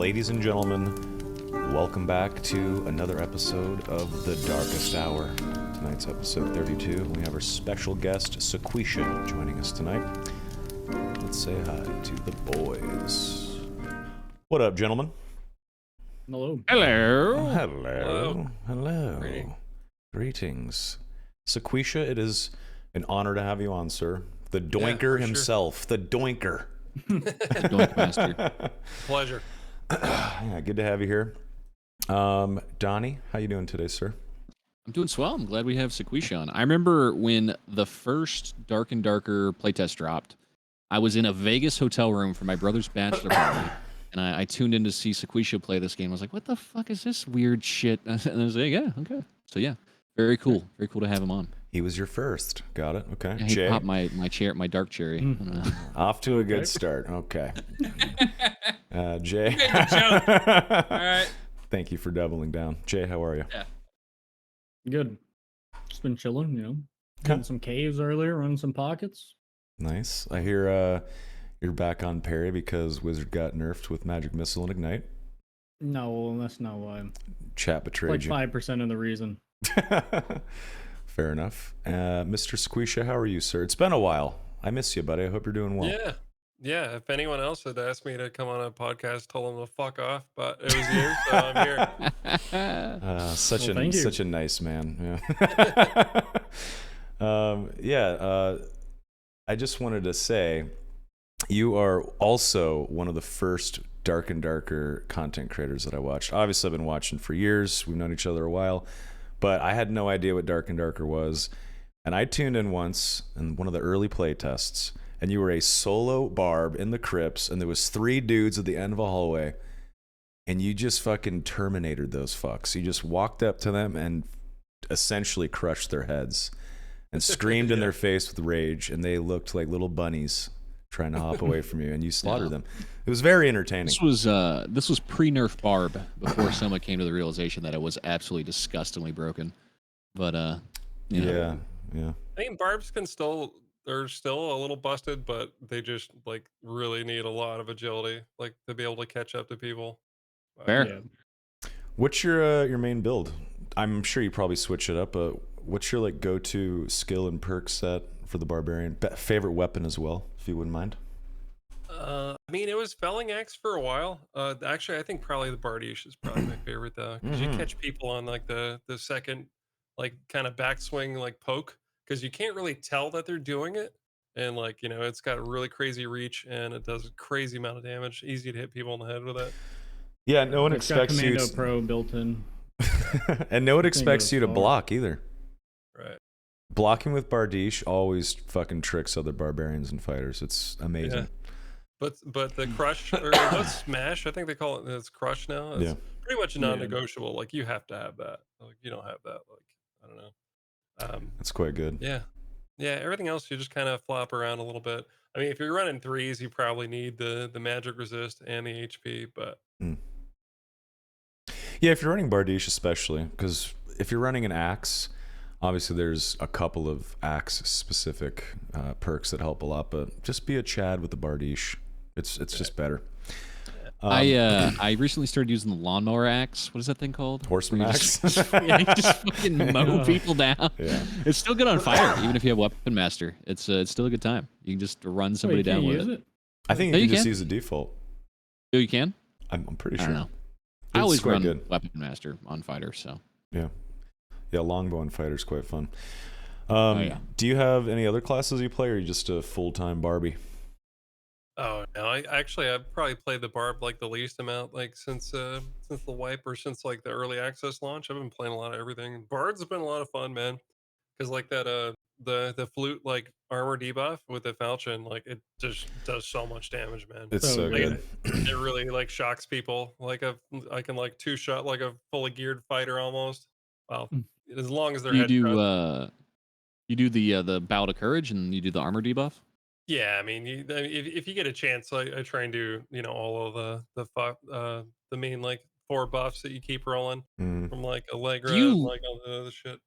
Ladies and gentlemen, welcome back to another episode of The Darkest Hour. Tonight's episode 32. We have our special guest, Sequisha, joining us tonight. Let's say hi to the boys. What up, gentlemen? Hello. Hello. Hello. Hello. Greetings. Sequisha, it is an honor to have you on, sir. The Doinker himself. Sure. The Doinker. Doink master. Pleasure. Yeah, good to have you here. Donnie, how you doing today, sir? I'm doing swell. I'm glad we have Sequisha on. I remember when the first Dark and Darker playtest dropped, I was in a Vegas hotel room for my brother's bachelor party, and I tuned in to see Sequisha play this game. I was like, what the fuck is this weird shit? And I was like, yeah, okay. So yeah, very cool. Very cool to have him on. He was your first. Got it. Okay. Yeah, Jay? he popped my dark cherry. Off to a good start. Okay. Jay. Good joke. All right. Thank you for doubling down. Jay, how are you? Yeah. Good. Just been chilling, Hitting some caves earlier, running some pockets. Nice. I hear you're back on parry because Wizard got nerfed with Magic Missile and Ignite. No, that's not why. Chat betrayed like you. 5% of the reason. Fair enough. Mr. Sequisha, how are you, sir? It's been a while. I miss you, buddy. I hope you're doing well. Yeah. If anyone else had asked me to come on a podcast, told them to fuck off, but it was you, so I'm here. Such a nice man. Yeah. I just wanted to say, you are also one of the first Dark and Darker content creators that I watched. Obviously, I've been watching for years. We've known each other a while, but I had no idea what Dark and Darker was. And I tuned in once in one of the early play tests, and you were a solo barb in the crypts, and there was 3 dudes at the end of a hallway, and you just fucking terminated those fucks. You just walked up to them and essentially crushed their heads and screamed in their face with rage, and they looked like little bunnies trying to hop away from you, and you slaughtered them. It was very entertaining. This was pre-nerf Barb before someone came to the realization that it was absolutely disgustingly broken. But yeah. I mean, barbs they're still a little busted, but they just like really need a lot of agility, like to be able to catch up to people. Fair. Yeah. What's your main build? I'm sure you probably switch it up, but what's your like go-to skill and perk set for the barbarian? Favorite weapon as well, if you wouldn't mind. I mean, it was Felling Axe for a while. Actually, I think probably the Bardiche is probably my favorite though, because you catch people on like the second, like kind of backswing like poke, because you can't really tell that they're doing it, and like it's got really crazy reach and it does a crazy amount of damage. Easy to hit people in the head with it. Yeah, no one It's got expects you. Commando Pro built in, and no one expects you to block either. Right. Blocking with Bardiche always fucking tricks other barbarians and fighters. It's amazing. Yeah. But the crush or what's smash? I think they call it's crush now. It's pretty much non-negotiable. Like you have to have that. Like you don't have that. Like I don't know. That's quite good. Yeah. Everything else you just kind of flop around a little bit. I mean, if you're running 3s, you probably need the magic resist and the HP. But yeah, if you're running Bardiche, especially because if you're running an axe, obviously there's a couple of axe specific perks that help a lot. But just be a Chad with the Bardiche. It's just better. I recently started using the lawnmower axe. What is that thing called? Horseman axe. You just fucking mow people down. Yeah. It's still good on fire, even if you have Weapon Master. It's still a good time. You can just run somebody down with it. I think you can just use the default. Oh, you can? I'm pretty sure. I don't know. I always run Weapon Master on fighter, so. Yeah, longbow and fighter's quite fun. Do you have any other classes you play, or are you just a full-time Barbie? Oh no, I've probably played the barb like the least amount, like since the wipe or since like the early access launch. I've been playing a lot of everything. Bards have been a lot of fun, man. Because like that the flute like armor debuff with the falchion, like it just does so much damage, man. It's so good. It really like shocks people. Like I can like 2-shot like a fully geared fighter almost. Well, as long as they're you do the bout of courage and you do the armor debuff. Yeah, I mean, if you get a chance, I try and do all of the main like 4 buffs that you keep rolling from like Allegra and like all the other shit.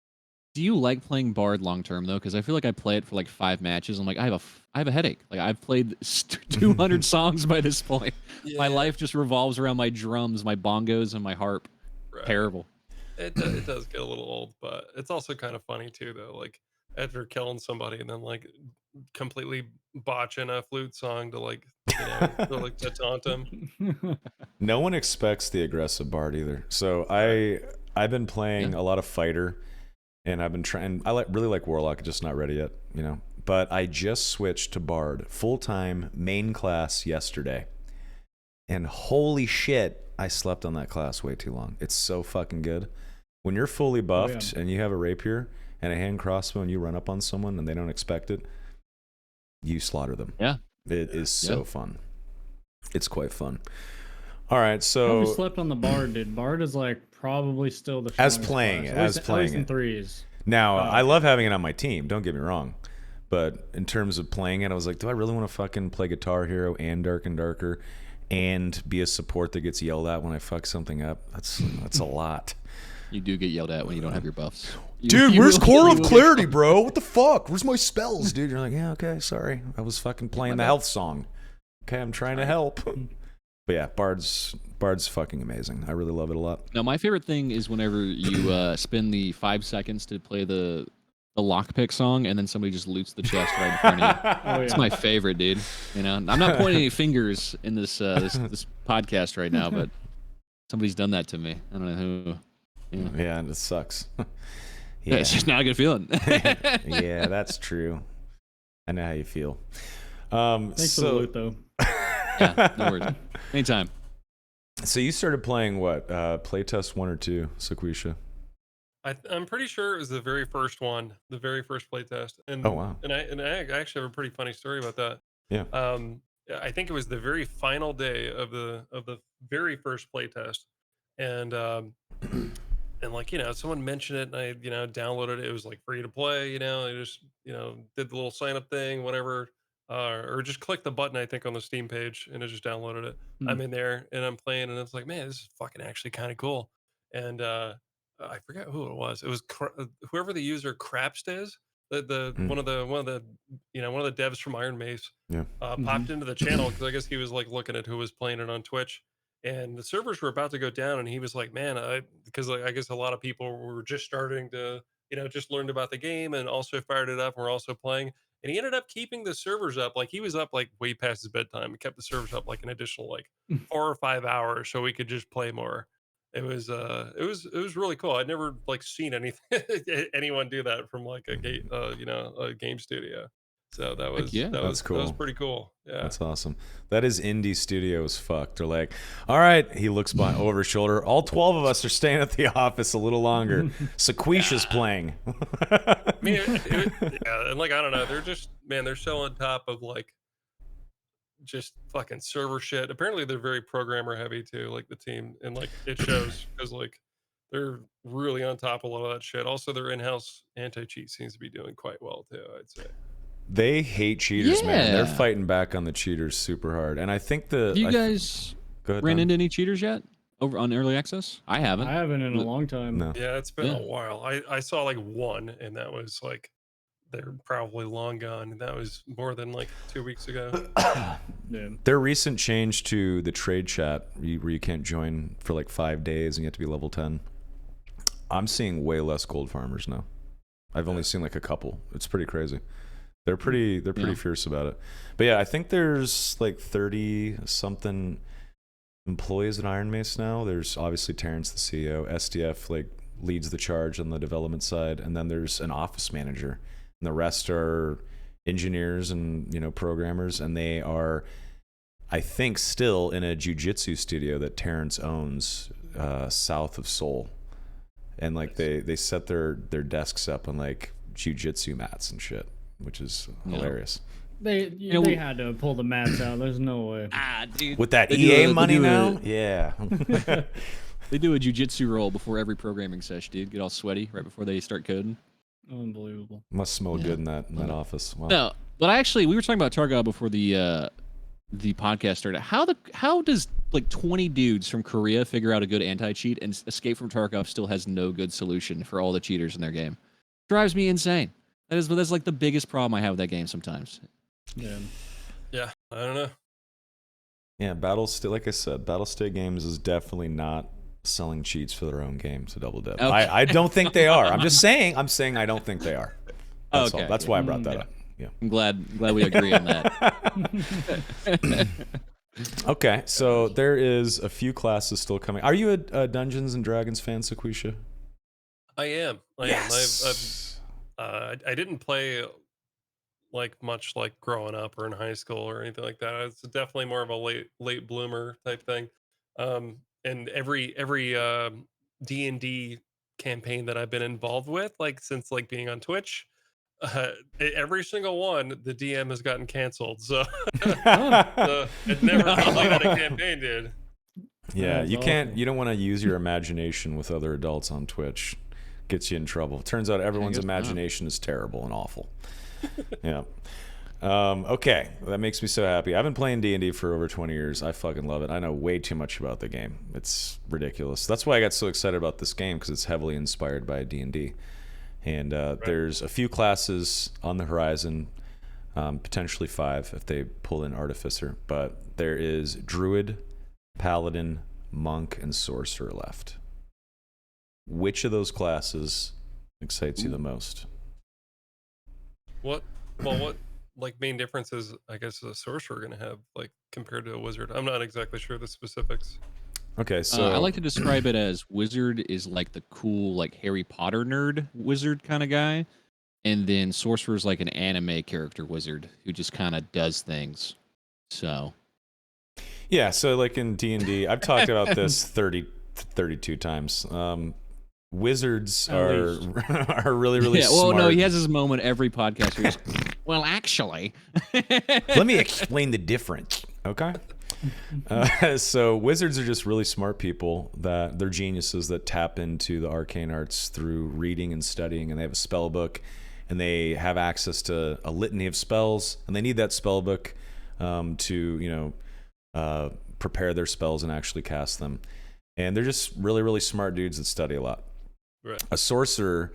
Do you like playing Bard long term though? Because I feel like I play it for like 5 matches. I'm like, I have a headache. Like I've played 200 songs by this point. My Yeah, life just revolves around my drums, my bongos, and my harp. right. Terrible. It does get a little old, but it's also kind of funny too, though. Like after killing somebody and then like completely botching a flute song to like to taunt them. No one expects the aggressive bard either. So I've been playing Yeah. a lot of fighter, and I've been trying. Really like warlock, just not ready yet, you know. But I just switched to bard full time main class yesterday, and holy shit, I slept on that class way too long. It's so fucking good. When you're fully buffed and you have a rapier and a hand crossbow and you run up on someone and they don't expect it, you slaughter them. Yeah. It is so Yeah. fun. It's quite fun. All right, Probably so slept on the Bard, dude. Bard is like probably still the As strongest playing class. it, At as least- at playing least in it. threes. now Oh, I okay. love having it on my team. Don't get me wrong, but in terms of playing it, I was like, do I really want to fucking play Guitar Hero and Dark and Darker, and be a support that gets yelled at when I fuck something up? That's a lot. You do get yelled at when you don't have your buffs. Dude, You where's will- Core you of will get- Clarity, bro? What the fuck? Where's my spells, dude? You're like, yeah, okay, sorry. I was fucking playing the bad. health song. Okay, I'm trying to help. But yeah, Bard's fucking amazing. I really love it a lot. Now, my favorite thing is whenever you spend the 5 seconds to play the lockpick song, and then somebody just loots the chest right in front of you. Oh, It's yeah. my favorite, dude. You know, I'm not pointing any fingers in this this podcast right now, but somebody's done that to me. I don't know who. Yeah. Yeah, and it sucks. Yeah, it's just not a good feeling. Yeah, that's true. I know how you feel. Thanks for the loot, though. Yeah, no worries. Anytime. So you started playing what? Playtest 1 or 2, Sequisha? I'm pretty sure it was the very first one, the very first playtest. And Oh, wow. and I actually have a pretty funny story about that. Yeah. I think it was the very final day of the very first playtest, and and like someone mentioned it, and I downloaded it. It was like free to play. I just did the little sign up thing, whatever, or just clicked the button I think on the Steam page, and it just downloaded it. I'm in there and I'm playing, and it's like, man, this is fucking actually kind of cool. And I forget who it was. It was whoever the user Crapst is. The one of the one of the devs from Iron Mace Yeah. popped into the channel because I guess he was like looking at who was playing it on Twitch, and the servers were about to go down, and he was like, "Man, because like, I guess a lot of people were just starting to just learned about the game and also fired it up. And we're also playing." And he ended up keeping the servers up. Like he was up like way past his bedtime. He kept the servers up like an additional like 4 or 5 hours so we could just play more. It was really cool. I'd never like seen anything anyone do that from like a game a game studio. So that was yeah. that That's was that was cool. pretty cool. Yeah. That's awesome. That is indie studios fucked. They're like, all right, he looks over his shoulder. All 12 of us are staying at the office a little longer. Sequisha's playing. I mean, yeah, and like I don't know, they're so on top of like just fucking server shit. Apparently, they're very programmer heavy too, like the team, and like it shows because like they're really on top of a lot of that shit. Also, their in-house anti-cheat seems to be doing quite well too. I'd say. They hate cheaters, man. They're Yeah. fighting back on the cheaters super hard. And I think Have you guys Go ahead, ran Don. into any cheaters yet over on early access? I haven't. I haven't in a long time. No. Yeah, it's been Yeah. a while. I saw like one, and that was like they're probably long gone. And that was more than like 2 weeks ago. Yeah. Their recent change to the trade chat, where you can't join for like 5 days and you have to be level 10. I'm seeing way less gold farmers now. I've only seen like a couple. It's pretty crazy. They're pretty Yeah. fierce about it. But yeah, I think there's like 30 something employees at Iron Mace now. There's obviously Terrence, the CEO. SDF like leads the charge on the development side, and then there's an office manager, and the rest are engineers and programmers, and they are, I think, still in a jiu-jitsu studio that Terrence owns south of Seoul, and like they set their desks up on like jiu-jitsu mats and shit, which is hilarious. They know, they had to pull the mats out. There's no way. Ah, dude. With that They do EA a- they money do a- now, yeah. They do a jujitsu roll before every programming session, dude. Get all sweaty right before they start coding. Unbelievable. Must smell Yeah. good in that office. Wow. No, but we were talking about Tarkov before the podcast started. How does like 20 dudes from Korea figure out a good anti-cheat, and Escape from Tarkov still has no good solution for all the cheaters in their game? Drives me insane. That's like the biggest problem I have with that game sometimes. Yeah. Yeah, I don't know. Yeah, like I said, Battlestate Games is definitely not selling cheats for their own game to Double Dip. Okay. I don't think they are. I'm saying I don't think they are. That's all. Okay, That's yeah. why I brought that up. Yeah. I'm glad we agree on that. Okay, so there is a few classes still coming. Are you a Dungeons and Dragons fan, Sequisha? I am. Yes. I didn't play like much like growing up or in high school or anything like that. It's definitely more of a late bloomer type thing. And every D&D campaign that I've been involved with, like since like being on Twitch, every single one the DM has gotten canceled. So, so it never completed a campaign, dude. Yeah, That's you can't. awful. You don't want to use your imagination with other adults on Twitch. Gets you in trouble. Turns out everyone's guess not. imagination is terrible and awful. Yeah. Okay, that makes me so happy. I've been playing D&D for over 20 years. I fucking love it. I know way too much about the game. It's ridiculous. That's why I got so excited about this game, because it's heavily inspired by D&D. And there's a few classes on the horizon, potentially 5 if they pull in Artificer. But there is Druid, Paladin, Monk, and Sorcerer left. Which of those classes excites you the most? What like main differences I guess a sorcerer gonna have like compared to a wizard? I'm not exactly sure the specifics. Okay, so I like to describe it as wizard is like the cool like Harry Potter nerd wizard kind of guy, and then sorcerer is like an anime character wizard who just kind of does things. So yeah, so like in D&D, I've talked about this 32 times. Wizards At are least. are really yeah, well, smart. no, he has his moment every podcast where he's, well, actually, Let me explain the difference, okay? So wizards are just really smart people that they're geniuses that tap into the arcane arts through reading and studying, and they have a spell book, and they have access to a litany of spells, and they need that spell book to prepare their spells and actually cast them. And they're just really smart dudes that study a lot. Right. A sorcerer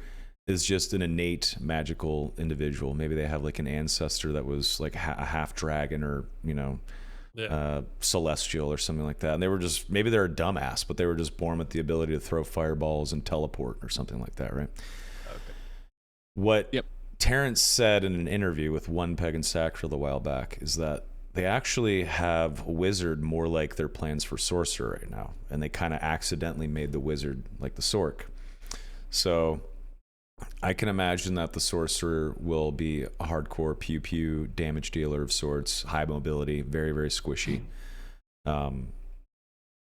is just an innate magical individual. Maybe they have like an ancestor that was like a half dragon or celestial or something like that, and they were just, maybe they're a dumbass, but they were just born with the ability to throw fireballs and teleport or something like that, right? Okay. What Terrence said in an interview with One Peg and Sackfield a while back is that they actually have wizard more like their plans for sorcerer right now, and they kind of accidentally made the wizard like the sorc. So I can imagine that the sorcerer will be a hardcore pew damage dealer of sorts, high mobility, very squishy. And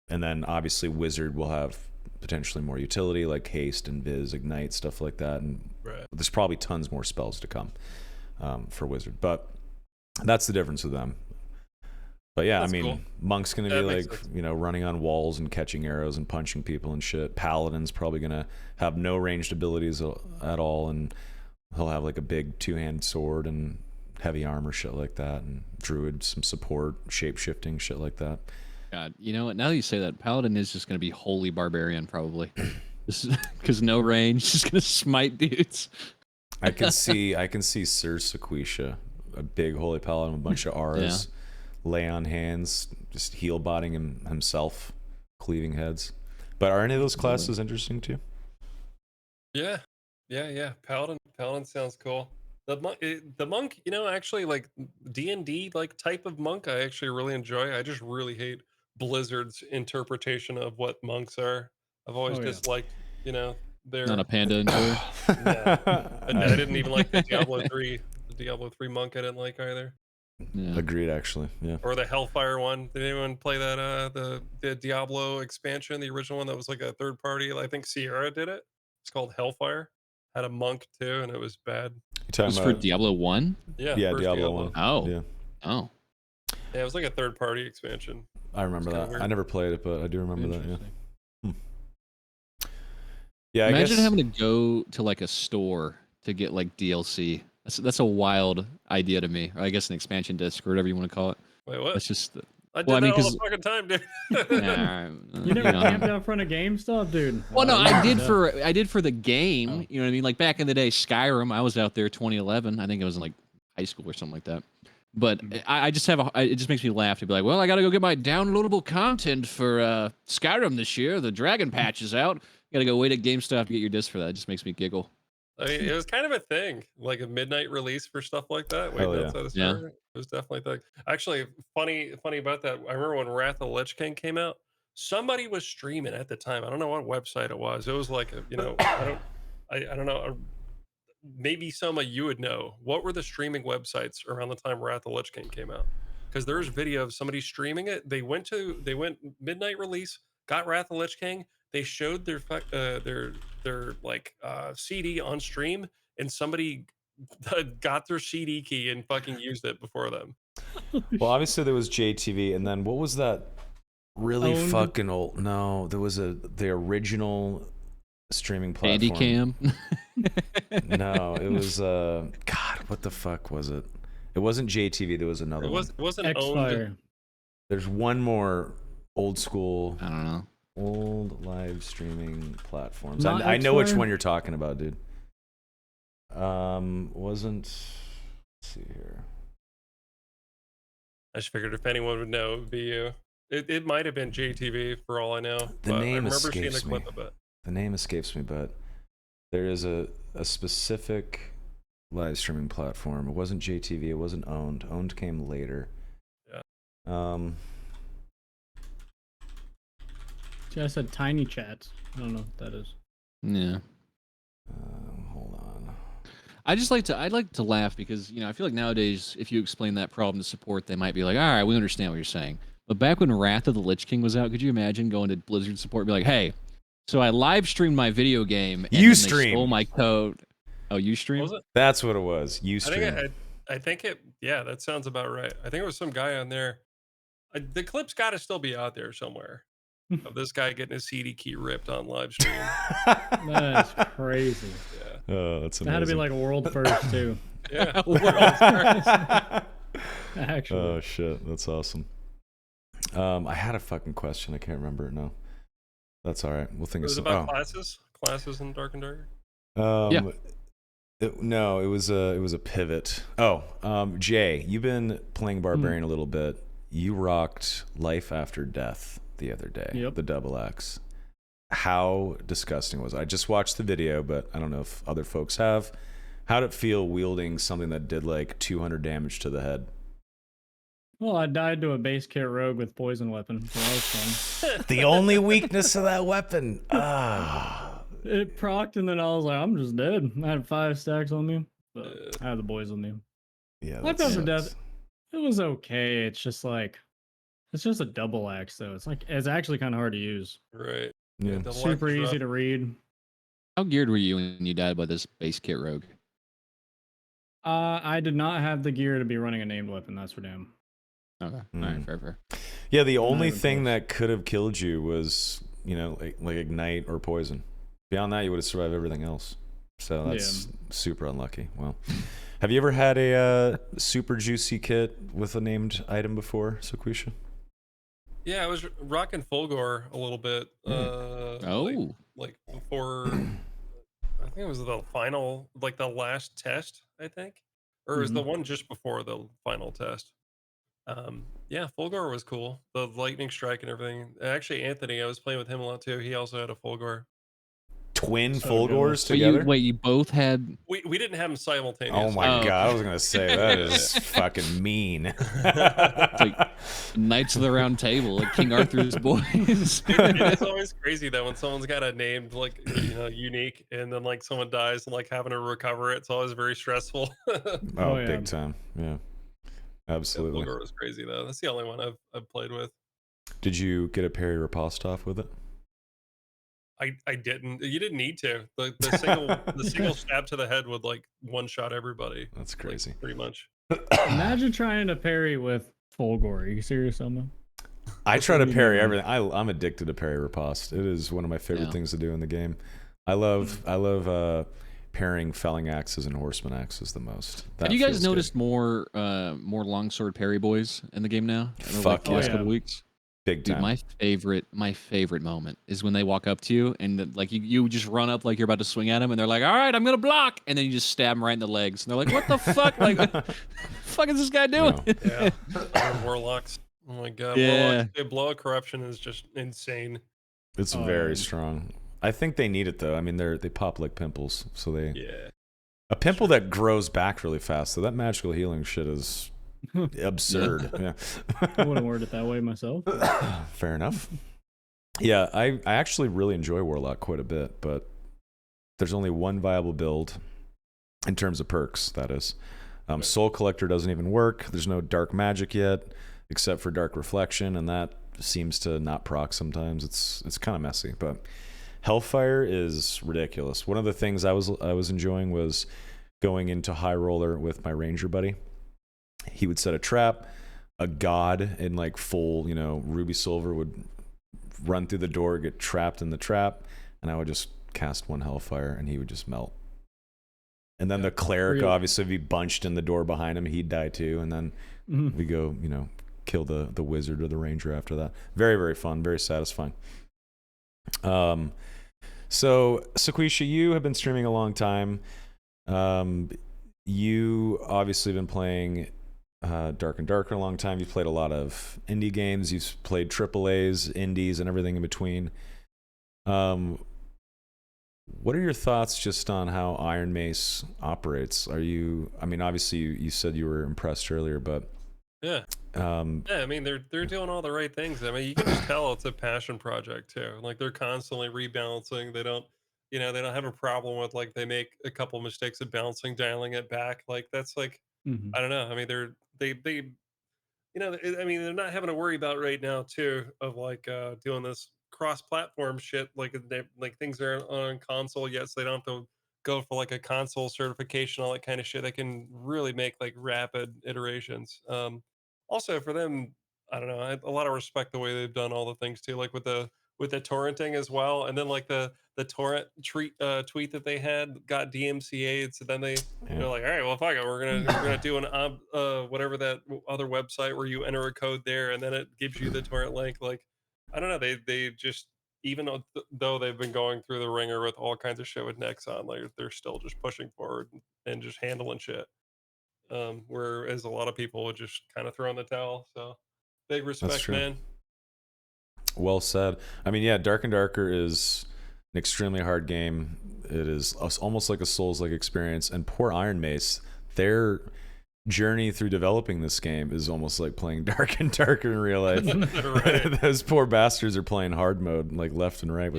then obviously wizard will have potentially more utility like haste and viz, ignite, stuff like that. And there's probably tons more spells to come for wizard, but that's the difference with them. But yeah, That's I mean, cool. Monk's gonna That be makes like, sense. running on walls and catching arrows and punching people and shit. Paladin's probably gonna have no ranged abilities at all, and he'll have like a big 2-handed sword and heavy armor, shit like that. And Druid, some support, shape shifting, shit like that. God, you know what? Now that you say that, Paladin is just going to be holy barbarian probably, because no range, just going to smite dudes. I can see Sir Sequisha, a big holy paladin with a bunch of auras. Yeah. Lay on hands, just heal botting himself, cleaving heads. But are any of those classes interesting to you? Yeah. Paladin sounds cool. The monk, actually like D&D like type of monk, I actually really enjoy. I just really hate Blizzard's interpretation of what monks are. I've always Oh, yeah. disliked, their. Not a panda enjoyer. Yeah. I didn't even like the Diablo 3 monk. I didn't like either. Yeah. Agreed, actually. Yeah. Or the Hellfire one. Did anyone play that? The Diablo expansion, the original one that was like a third party. I think Sierra did it. It's called Hellfire. Had a monk too, and it was bad. You It talking was for about Diablo 1? Yeah, yeah, first Diablo 1. Oh. Yeah. Oh. Yeah, it was like a third party expansion. I remember It's kinda that. weird. I never played it, but I do remember that, yeah. Interesting. Yeah, I Imagine guess having to go to like a store to get like DLC. That's a wild idea to me. Or I guess an expansion disc or whatever you want to call it. Wait, what? That's just I did Well, I mean, that all 'cause- the fucking time, dude. Yeah, You never camped out front of GameStop, dude. Well, no, Oh, I did yeah. for the game. Oh. You know what I mean? Like back in the day, Skyrim. I was out there 2011. I think it was in like high school or something like that. But I just have it just makes me laugh to be like, well, I got to go get my downloadable content for Skyrim this year. The Dragon Patch is out. Got to go wait at GameStop to get your disc for that. It just makes me giggle. I mean, it was kind of a thing, like a midnight release for stuff like that. Waiting Hell yeah. outside the Yeah. server. It was definitely a thing. Actually, funny about that. I remember when Wrath of the Lich King came out. Somebody was streaming at the time. I don't know what website it was. It was like I don't know. Maybe some of you would know. What were the streaming websites around the time Wrath of the Lich King came out? Because there's video of somebody streaming it. They went midnight release, got Wrath of the Lich King. They showed their CD on stream, and somebody got their CD key and fucking used it before them. Well, obviously there was JTV, and then what was that really Owned? fucking old? No, there was the original streaming platform. Handycam. No, it was God, what the fuck was it? It wasn't JTV. There was another It one. wasn't owned. X-Fire. There's one more old school, I don't know. old live streaming platforms. Not I know which X-Fire? one you're talking about, dude. Wasn't. Let's see here. I just figured if anyone would know, it would be you. It might have been JTV for all I know. The but I name remember seeing a escapes clip me. of it. The name escapes me, but there is a specific live streaming platform. It wasn't JTV. It wasn't owned. Owned came later. Yeah. See, I said tiny chats. I don't know what that is. Yeah. Hold on. I'd like to laugh because, I feel like nowadays, if you explain that problem to support, they might be like, all right, we understand what you're saying. But back when Wrath of the Lich King was out, could you imagine going to Blizzard support and be like, hey, so I live streamed my video game and then they Ustream. stole my code. Oh, you stream? Was it? That's what it was. I think it. Yeah, that sounds about right. I think it was some guy on there. The clip's got to still be out there somewhere of this guy getting his CD key ripped on live stream. That's crazy. Yeah, Oh, that's That amazing. had to be like a world first too. yeah. Actually, Oh shit, that's awesome. I had a fucking question. I can't remember it now. That's all right. We'll think It of was some. about classes in Dark and Darker. Yeah. No, it was a pivot. Jay, you've been playing Barbarian a little bit. You rocked Life After Death the other day. Yep. The double X. How disgusting was it? I just watched the video, but I don't know if other folks have. How'd it feel wielding something that did like 200 damage to the head? well, I died to a base kit rogue with poison weapon, so that was fun. The only weakness of that weapon. Ah. It procced, and then I was like, I'm just dead. I had 5 stacks on me, but I had the boys on me. Yeah. Life that After sucks. Death, it was okay. It's just like, it's just a double axe, though. It's actually kind of hard to use. Right. Yeah. Double Super axe easy drop. to read. How geared were you when you died by this base kit rogue? I did not have the gear to be running a named weapon. That's for damn. Okay. All right, fair. Yeah, the only even thing close. that could have killed you was, like ignite or poison. Beyond that, you would have survived everything else. So that's super unlucky. Well, have you ever had a super juicy kit with a named item before, Sequisha? Yeah, I was rocking Fulgore a little bit. Oh. like before. I think it was the final, like the last test. I think, or it was the one just before the final test. Yeah, Fulgore was cool. The lightning strike and everything. Actually, Anthony, I was playing with him a lot too. He also had a Fulgore. Twin So Fulgores So together? you both had. We didn't have them simultaneously. Oh my Oh, god, I okay. was gonna say that is fucking mean. It's like Knights of the Round Table, like King Arthur's boys. It's always crazy though when someone's got a name like unique, and then like someone dies and like having to recover it. It's always very stressful. Oh, yeah. big time. Yeah. Absolutely. Fulgore was crazy though. That's the only one I've played with. Did you get a parry riposte off with it? I didn't. You didn't need to. The single stab to the head would like one shot everybody. That's like, crazy. pretty much. Imagine trying to parry with Fulgore. Are you serious, Emma? I try to what you parry mean. everything. I'm addicted to parry riposte. It is one of my favorite Yeah. things to do in the game. I love pairing felling axes and horseman axes the most. Have you guys noticed more longsword parry boys in the game now? Fuck the last yeah. couple weeks? Big Dude, time. my favorite moment is when they walk up to you and like you just run up like you're about to swing at them and they're like, all right, I'm gonna block, and then you just stab them right in the legs and they're like, what the fuck? Like, what the fuck is this guy doing? Yeah. Warlocks. Oh my god. Yeah. Warlocks, blowout corruption is just insane. It's Oh, very yeah. strong. I think they need it though. I mean, they pop like pimples, so they Yeah. a pimple that grows back really fast. So that magical healing shit is absurd. Yeah. I wouldn't word it that way myself. Fair enough. Yeah, I actually really enjoy Warlock quite a bit, but there's only one viable build in terms of perks, that is. Soul Collector doesn't even work. There's no dark magic yet, except for Dark Reflection, and that seems to not proc sometimes. It's kind of messy, but Hellfire is ridiculous. One of the things I was enjoying was going into High Roller with my Ranger buddy. He would set a trap. A god in like full, ruby silver would run through the door, get trapped in the trap, and I would just cast one Hellfire, and he would just melt. And then the cleric obviously would be bunched in the door behind him. He'd die too, and then we go, kill the wizard or the ranger after that. Very, very fun, very satisfying. So Sequisha, you have been streaming a long time. You obviously been playing Dark and Darker a long time. You've played a lot of indie games. You've played AAAs, indies, and everything in between. What are your thoughts just on how Iron Mace operates? Obviously you said you were impressed earlier, but Yeah. I mean, they're doing all the right things. I mean, you can just tell it's a passion project too. Like they're constantly rebalancing. They don't have a problem with like they make a couple mistakes of balancing, dialing it back. Like that's like Mhm. I don't know. I mean, they I mean, they're not having to worry about right now too of like doing this cross-platform shit. Like like things are on console, yes, they don't have to go for like a console certification, all that kind of shit. They can really make like rapid iterations. Also for them, I don't know. I have a lot of respect the way they've done all the things too, like with the torrenting as well, and then like the torrent tweet that they had got DMCA'd. So then they're like, all right, well, fuck it, we're gonna do an whatever that other website where you enter a code there, and then it gives you the torrent link. Like, I don't know, they just even though they've been going through the ringer with all kinds of shit with Nexon, like they're still just pushing forward and just handling shit. Whereas a lot of people would just kind of throw in the towel. So, big That's respect, true. man. Well said. I mean, yeah, Dark and Darker is an extremely hard game. It is almost like a Souls-like experience. And poor Iron Mace, their journey through developing this game is almost like playing Dark and Darker in real life. Right. Those poor bastards are playing hard mode, like left and right,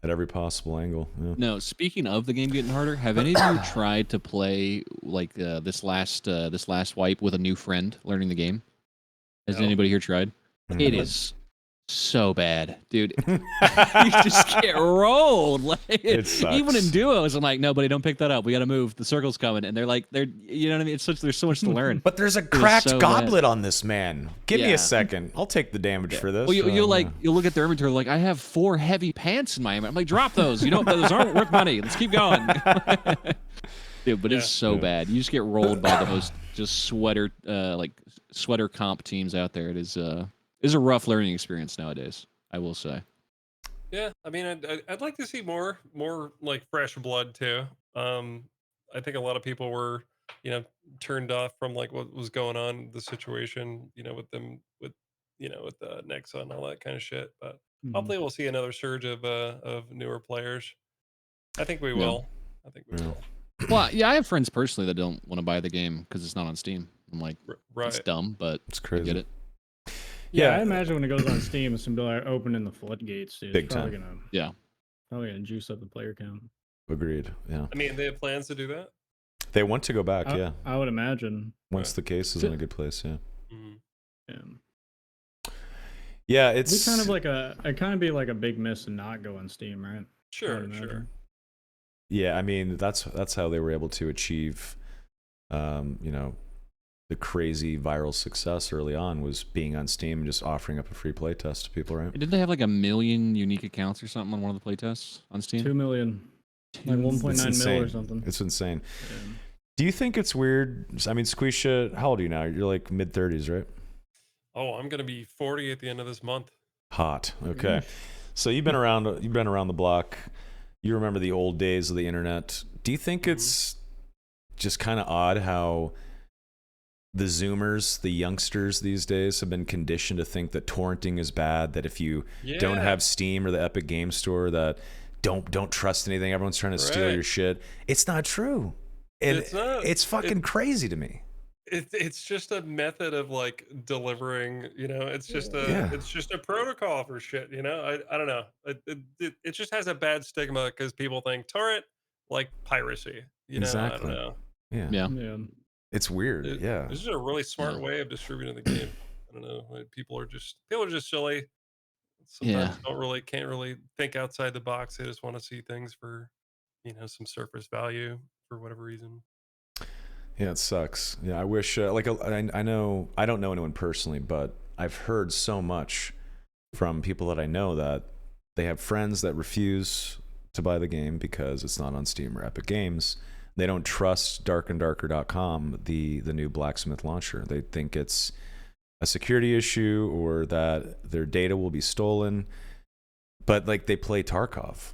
at every possible angle. Yeah. No, speaking of the game getting harder, have any of you tried to play like this last wipe with a new friend learning the game? Has No. anybody here tried? Mhm. It is so bad, dude. You just get rolled. Like, It sucks. even in duos, I'm like, no, buddy, don't pick that up. We got to move. The circle's coming, and they're you know what I mean? There's so much to learn. But there's a is cracked so goblet on this man. Give me Yeah. a second. I'll take the damage for this. Well, you'll look at their inventory like, I have 4 heavy pants in my inventory. I'm like, drop those. Those aren't worth money. Let's keep going. Dude, but it's so bad. You just get rolled by the most just sweater comp teams out there. It is a rough learning experience nowadays, I will say. Yeah, I mean, I'd like to see more like fresh blood too. I think a lot of people were, turned off from like what was going on, the situation, with them, with the Nexa and all that kind of shit. But hopefully, we'll see another surge of newer players. I think we will. I think we will. Well, yeah, I have friends personally that don't want to buy the game because it's not on Steam. I'm like, Right. it's dumb, but It's crazy. I get it. Yeah, Yeah. I imagine when it goes on Steam, it's gonna be like opening the floodgates, dude. Big It's probably time. Yeah. gonna juice up the player count. Agreed. Yeah. I mean, they have plans to do that. They want to go back. Yeah. I would imagine. Once the case is in a good place. Yeah. Mhm. Yeah. Yeah. It'd It's be kind of be like a big miss to not go on Steam, right? I Sure, would sure. imagine. Yeah, I mean that's how they were able to achieve, the crazy viral success early on was being on Steam and just offering up a free playtest to people, right? Didn't they have like 1 million unique accounts or something on one of the playtests on Steam? 2 million. Like 1.9 It's mil insane. or something. It's insane. Yeah. Do you think it's weird? I mean, Sequisha, how old are you now? You're like mid 30s, right? Oh, I'm gonna be 40 at the end of this month. Hot. Okay. So you've been around. You've been around the block. You remember the old days of the internet. Do you think it's just kind of odd how the Zoomers, the youngsters these days, have been conditioned to think that torrenting is bad? That if you don't Yeah. have Steam or the Epic Game Store, that don't trust anything. Everyone's trying to steal Right. your shit. It's not true. And It's not. It's fucking crazy to me. It's just a method of like delivering, it's just Yeah. it's just a protocol for shit, I don't know. It just has a bad stigma because people think torrent like piracy, I don't Exactly. know. Yeah. Yeah. Yeah. It's weird. It, Yeah. This is a really smart Yeah. way of distributing the game. I don't know. Like, people are just silly. Yeah. Sometimes can't really think outside the box. They just want to see things for, some surface value for whatever reason. Yeah, it sucks. Yeah, I wish. I know. I don't know anyone personally, but I've heard so much from people that I know that they have friends that refuse to buy the game because it's not on Steam or Epic Games. They don't trust darkanddarker.com, the new blacksmith launcher. They think it's a security issue or that their data will be stolen. But like they play Tarkov.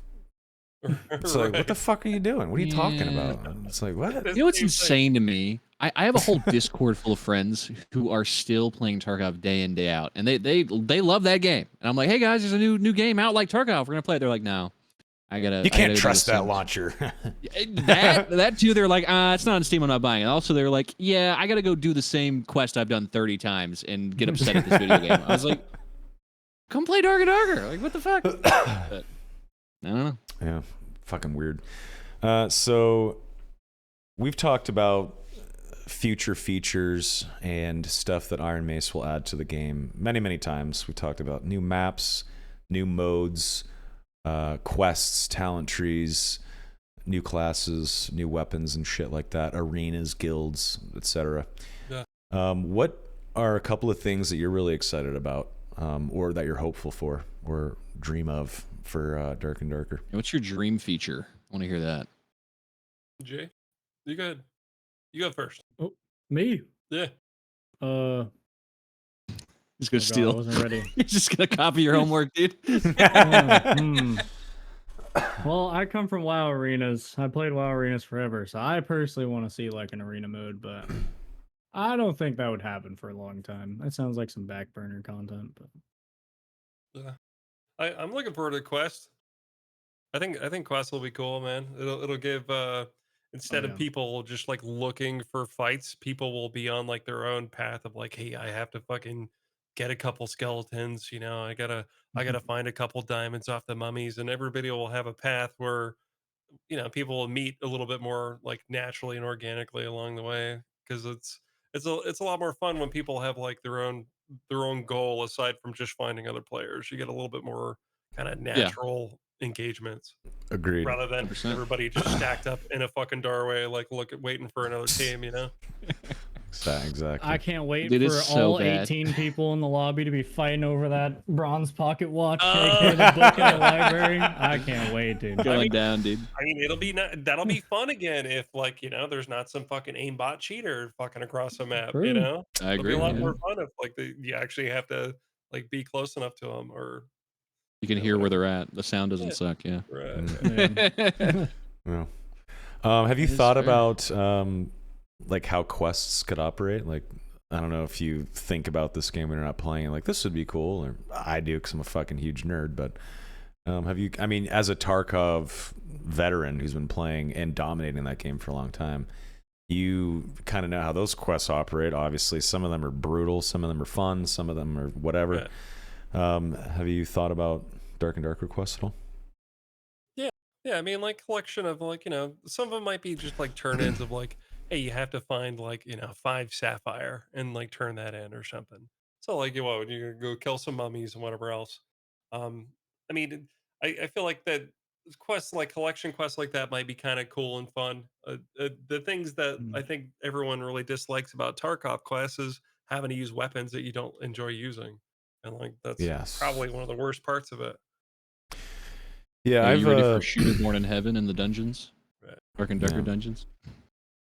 It's like, what the fuck are you doing? What are you talking Yeah. about? It's like, what? You know what's Same thing. insane to me? I have a whole Discord full of friends who are still playing Tarkov day in, day out. And they love that game. And I'm like, hey guys, there's a new game out like Tarkov. We're gonna play it. They're like, no. You I gotta can't do trust the that same." launcher. That too, they're like, it's not on Steam, I'm not buying it. Also, they're like, yeah, I gotta go do the same quest I've done 30 times and get upset at this video game. I was like, come play Dark and Darker. Like, what the fuck? But, I don't know. Yeah, fucking weird. So we've talked about future features and stuff that Iron Mace will add to the game many times. We talked about new maps, new modes, quests, talent trees, new classes, new weapons and shit like that, arenas, guilds, etc. Yeah. What are a couple of things that you're really excited about, or that you're hopeful for or dream of for Dark and Darker? What's your dream feature? I want to hear that. Jay, you go ahead. You go first. Oh, me. Yeah. Just gonna God, I steal. wasn't ready. You're just gonna copy your homework, dude. Well, I come from WoW arenas. I played WoW arenas forever, so I personally want to see like an arena mode, but I don't think that would happen for a long time. That sounds like some back burner content, but Yeah. I'm looking forward to Quest. I think Quest will be cool, man. It'll give instead of yeah. people just like looking for fights, people will be on like their own path of like, hey, I have to fucking get a couple skeletons, I gotta find a couple diamonds off the mummies, and everybody will have a path where people will meet a little bit more like naturally and organically along the way, because it's a lot more fun when people have like their own goal aside from just finding other players. You get a little bit more kind of Yeah. natural engagements Agreed. rather than 100%. everybody just stacked up in a fucking doorway, like waiting for another team. Exactly. I can't wait It for is so all bad. 18 people in the lobby to be fighting over that bronze pocket watch, aka the book in the library. I can't wait, dude. Going down, dude. I mean, that'll be fun again if like there's not some fucking aimbot cheater fucking across the map. True. It'll I be agree. a lot Yeah. more fun if like you actually have to like be close enough to them, or You can hear where they're at. The sound doesn't Yeah. suck. Yeah. right. Mm. Yeah. Yeah. Have you That is thought fair. about like how quests could operate? Like, I don't know if you think about this game when you're not playing. Like, this would be cool, or I do because I'm a fucking huge nerd. But have you? I mean, as a Tarkov veteran who's been playing and dominating that game for a long time, you kind of know how those quests operate. Obviously, some of them are brutal, some of them are fun, some of them are whatever. Have you thought about Dark and Darker quests at all? Yeah, I mean, like collection of like some of them might be just like turn-ins of like, hey, you have to find like 5 sapphire and like turn that in or something. So like, you go kill some mummies and whatever else. I mean, I feel like that quests like collection quests like that might be kind of cool and fun. The things that I think everyone really dislikes about Tarkov quests is having to use weapons that you don't enjoy using, and like that's Yes. probably one of the worst parts of it. Yeah, Are I've you ready for Shooter Born in Heaven in the dungeons? Right. Dark and Darker Yeah. dungeons?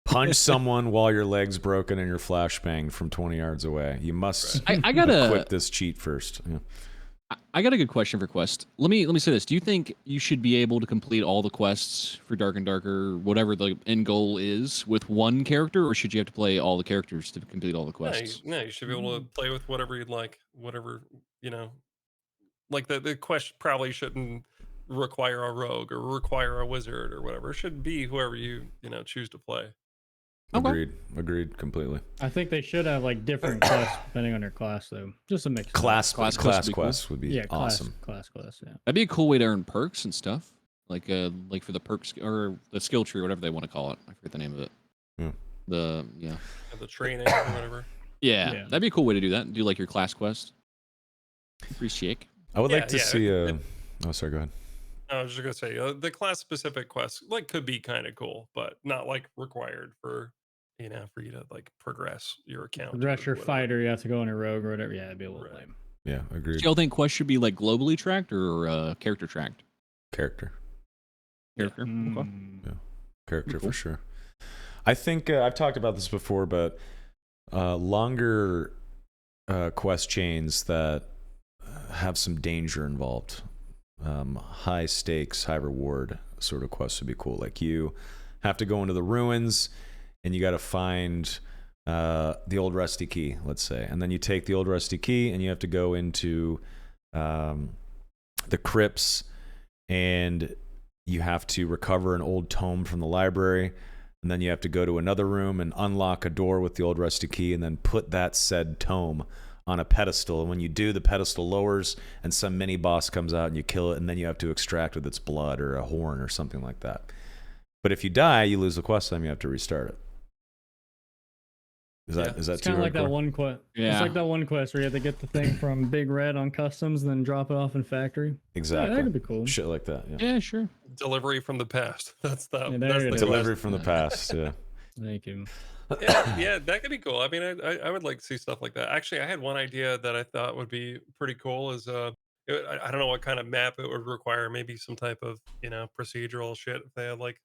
punch someone while your leg's broken and you're flashbanged from 20 yards away. You must I got equip a this cheat first. Yeah. I got a good question for Quest. Let me say this. Do you think you should be able to complete all the quests for Dark and Darker, whatever the end goal is, with one character, or should you have to play all the characters to complete all the No, quests? you should be able to play with whatever you'd like. Whatever, you know, like the quest probably shouldn't require a rogue or require a wizard or whatever. It should be whoever you choose to play. Okay. Agreed completely. I think they should have like different quests depending on your class, though. Just a mix. Class Class quest quests would be Yeah, awesome. class. Yeah. That'd be a cool way to earn perks and stuff, like for the perks or the skill tree or whatever they want to call it. I forget the name of it. Yeah. The The training or whatever. yeah, that'd be a cool way to do that. Do like your class quest. Pretty chic. I would Yeah, like to yeah, see oh, sorry, go ahead. I was just gonna say the class specific quests like could be kind of cool, but not like required for for you to like progress your account. Progress or your whatever. fighter, you have to go in a rogue or whatever. Yeah, it'd be a little Right. lame. Yeah, agreed. Do y'all think quests should be like globally tracked or character tracked? Character Character. Okay. Mm. for Cool. sure. I think I've talked about this before, but longer quest chains that have some danger involved, high stakes, high reward sort of quests would be cool. Like you have to go into the ruins and you got to find the old rusty key, let's say, and then you take the old rusty key and you have to go into the crypts and you have to recover an old tome from the library, and then you have to go to another room and unlock a door with the old rusty key and then put that said tome on a pedestal. And when you do, the pedestal lowers and some mini boss comes out and you kill it, and then you have to extract with its blood or a horn or something like that. But if you die, you lose the quest time, you have to restart it. Is that It's too kind of like that hardcore? one quest. Yeah. It's like that one quest where you have to get the thing from Big Red on customs and then drop it off in factory. Yeah, Exactly. that could be cool. Shit like that. Yeah. Yeah, sure. Delivery from the past. That's the Yeah, there that's it the is. Delivery quest. from the past. Yeah. Thank you. Yeah, that could be cool. I mean, I would like to see stuff like that. Actually, I had one idea that I thought would be pretty cool. Is I don't know what kind of map it would require. Maybe some type of procedural shit. If they had like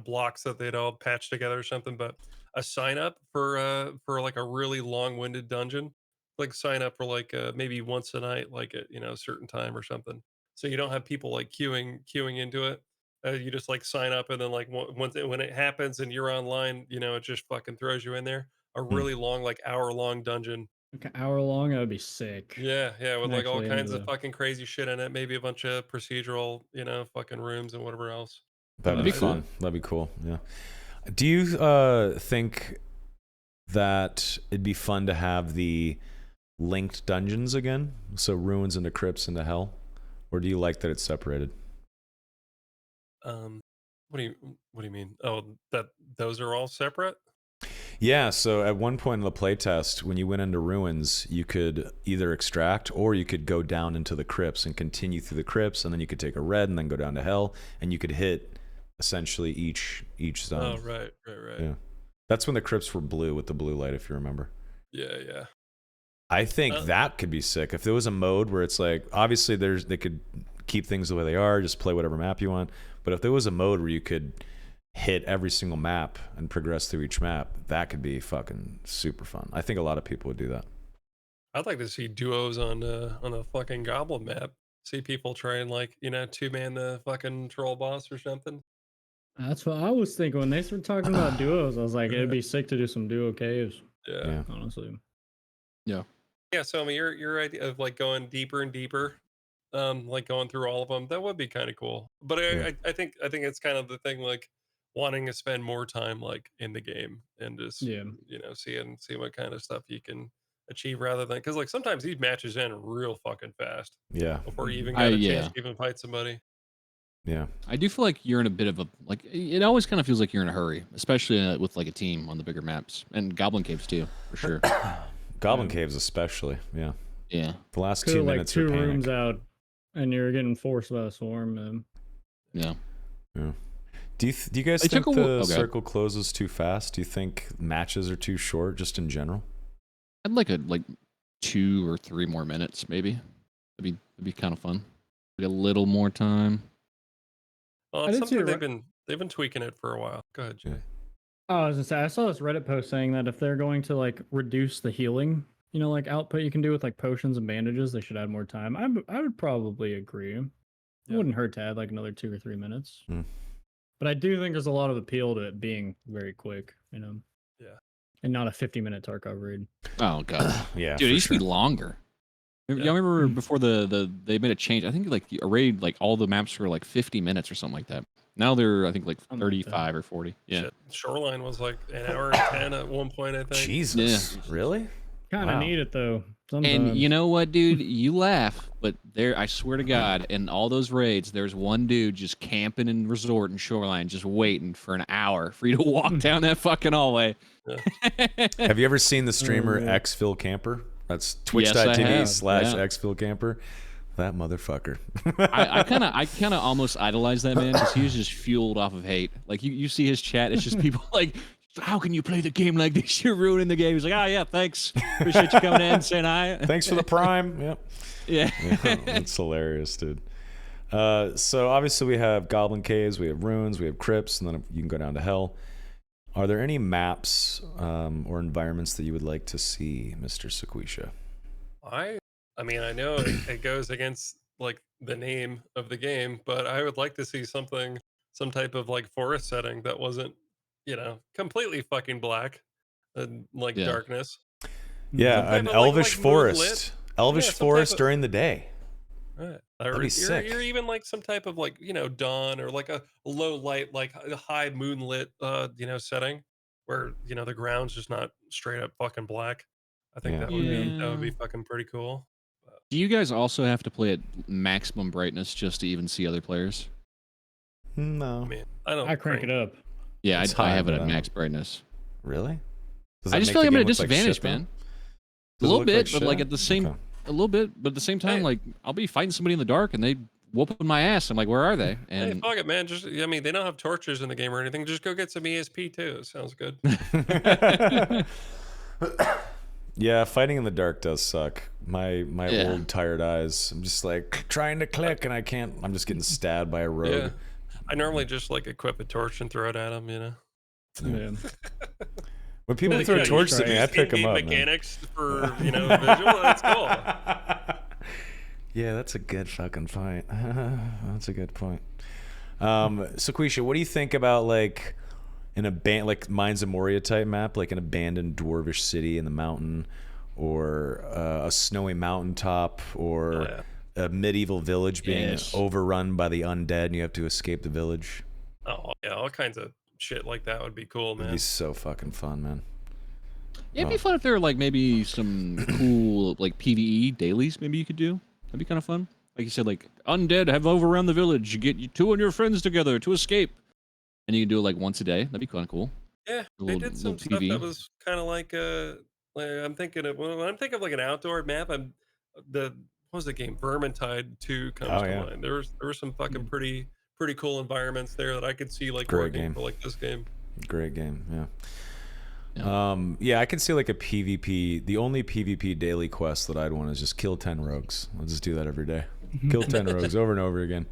blocks that they'd all patch together or something. But a sign up for like a really long winded dungeon, like sign up for like maybe once a night, like at a certain time or something. So you don't have people like queuing into it. You just like sign up and then like once when it happens and you're online, it just fucking throws you in there. A Hmm. really long, like hour-long dungeon. Like an hour long, that would be sick. Yeah, with I'm like all actually kinds into of fucking crazy shit in it. Maybe a bunch of procedural, fucking rooms and whatever else. That'd That'd be be cool. fun. That'd be cool. Yeah. Do you think that it'd be fun to have the linked dungeons again? So ruins into crypts into hell? Or do you like that it's separated? What do you mean? Oh, that those are all separate? Yeah, so at one point in the playtest, when you went into ruins, you could either extract or you could go down into the crypts and continue through the crypts, and then you could take a red and then go down to hell, and you could hit essentially each zone. Oh, right. Yeah. That's when the crypts were blue with the blue light, if you remember. Yeah. I think that could be sick. If there was a mode where it's like, obviously they could keep things the way they are, just play whatever map you want. But if there was a mode where you could hit every single map and progress through each map, that could be fucking super fun. I think a lot of people would do that. I'd like to see duos on the fucking goblin map. See people try and like, two-man the fucking troll boss or something. That's what I was thinking when they started talking about duos. I was like, it'd be sick to do some duo caves. Yeah. Honestly. Yeah, so I mean your idea of like going deeper and deeper, like going through all of them, that would be kind of cool. But Yeah. I think it's kind of the thing like wanting to spend more time like in the game and just Yeah. seeing what kind of stuff you can achieve rather than because like sometimes these matches end real fucking fast Yeah. before you even I- got a chance yeah. to even fight somebody. Yeah. I do feel like you're in a bit of a like. It always kind of feels like you're in a hurry, especially with like a team on the bigger maps and Goblin Caves too, for sure. Goblin Caves especially. Yeah. Yeah. The last Could 2 like minutes 2 are panic. rooms out and you're getting forced by a swarm. Yeah. Yeah. Do you guys They think took the a- okay. circle closes too fast? Do you think matches are too short just in general? I'd like 2 or 3 more minutes, maybe. That'd be kind of fun. Like a little more time. Well, I it's did see something a they've been tweaking it for a while. Go ahead, Jay. Yeah. Oh, I was gonna say I saw this Reddit post saying that if they're going to like reduce the healing, like output you can do with like potions and bandages, they should add more time. I would probably agree. It Yeah. wouldn't hurt to add like another 2 or 3 minutes. Hmm. But I do think there's a lot of appeal to it being very quick, Yeah. and not a 50-minute Tarkov raid. Oh god, Yeah, dude, for it used sure. to be longer. Yeah. Y'all remember before they made a change? I think like a raid, like all the maps were like 50 minutes or something like that. Now they're I think like Something like that. 35 or 40. Yeah. Shit. Shoreline was like an hour and 10 at one point, I think. Jesus, really? Kind of Wow. need it though. Sometimes. And you know what, dude? You laugh, but there, I swear to God, in all those raids, there's one dude just camping in resort and shoreline, just waiting for an hour for you to walk down that fucking hallway. Have you ever seen the streamer yeah. xphil camper? That's Yes, I twitch.tv have, slash yeah. xphil camper. That motherfucker. I kind of almost idolize that man because he was just fueled off of hate. Like you see his chat, it's just people like, how can you play the game like this? You're ruining the game. He's like, oh yeah, thanks. Appreciate you coming in and saying hi. Thanks for the prime. Yep. Yeah. Yeah, that's hilarious, dude. So obviously we have goblin caves, we have ruins, we have crypts, and then you can go down to hell. Are there any maps or environments that you would like to see, Mr. Sequisha? I mean, I know it goes against like the name of the game, but I would like to see some type of like forest setting that wasn't, completely fucking black and like Yeah. darkness. Yeah, Some an type of, elvish moonlit- forest. Elvish some type forest of- during the day. Right. That'd Or be sick. you're even like some type of like, dawn or like a low light, like a high moonlit, setting where, the ground's just not straight up fucking black. I think Yeah. that would be fucking pretty cool. Do you guys also have to play at maximum brightness just to even see other players? No. I mean, I don't I crank it up. Yeah, It's I high, have it but at I don't- max brightness. Really? Does I that just make feel like the I'm at a game look like disadvantage, shit, though? man. A Does it little look bit, like but like shit? at the same, Okay. a little bit, but at the same time, Hey. like I'll be fighting somebody in the dark and they whooping my ass. I'm like, where are they? Hey, And fuck it, man. I mean, they don't have torches in the game or anything. Just go get some ESP too. Sounds good. Yeah, fighting in the dark does suck. My Yeah. old tired eyes. I'm just like trying to click and I can't. I'm just getting stabbed by a rogue. Yeah. I normally just like equip a torch and throw it at them, Yeah. When people Like throw Counter torches at me, I Strike. pick them In-game up. Man. mechanics for visual. That's cool. Yeah, that's a good fucking point. That's a good point. Sequisha, what do you think about like like Mines of Moria type map, like an abandoned dwarvish city in the mountain, or a snowy mountaintop, or Oh, yeah. a medieval village being Yes. overrun by the undead and you have to escape the village? Oh yeah, all kinds of shit like that would be cool, It'd man. be so fucking fun, man. yeah, it'd be fun if there were like maybe some cool like PVE dailies. Maybe you could do. That'd be kind of fun. Like you said, like undead have overrun the village. You get you 2 and your friends together to escape, and you can do it like once a day. That'd be kind of cool. Yeah, A they little- did some little stuff PV. that was kind of like I'm thinking of when I'm thinking of like an outdoor map. What was the game? Vermintide 2 comes Oh, to yeah. mind. There were some fucking pretty cool environments there that I could see like Great working game. for like this game. Great game, yeah. Yeah. Yeah, I can see like a PvP. The only PvP daily quest that I'd want is just kill 10 rogues. I'll just do that every day. Kill 10 rogues over and over again,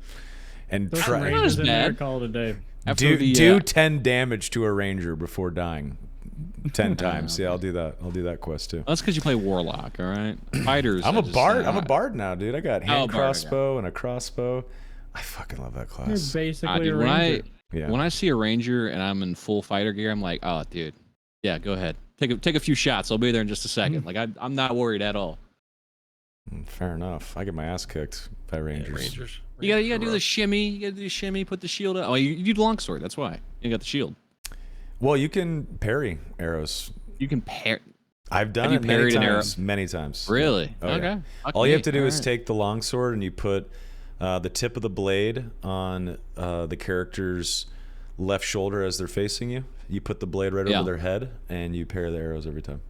and Throw some try Not as rangers in there, bad. call it a day. After do 10 damage to a ranger before dying 10 times. Yeah, I'll do that. I'll do that quest too. That's because you play warlock. All right, fighters. I'm I a just, bard. I'm a bard now, dude. I got hand bard, crossbow and a crossbow. I fucking love that You're class. basically dude, a when ranger. Yeah. when I see a ranger and I'm in full fighter gear, I'm like, oh, dude, yeah, go ahead, take a few shots. I'll be there in just a second. Like I'm not worried at all. Fair enough. I get my ass kicked by Yeah, rangers. Rangers. You gotta Rangers do are the rough. shimmy. You gotta do the shimmy. Put the shield up. Oh, you do longsword. That's why you got the shield. Well, you can parry arrows. You can pair. I've done Have you it many parried an arrow? times. Many times. Really? Oh, yeah. Okay. Fuck All you me. have to do is Alright. take the longsword and you put the tip of the blade on the character's left shoulder as they're facing you. You put the blade right Yeah. over their head and you parry the arrows every time.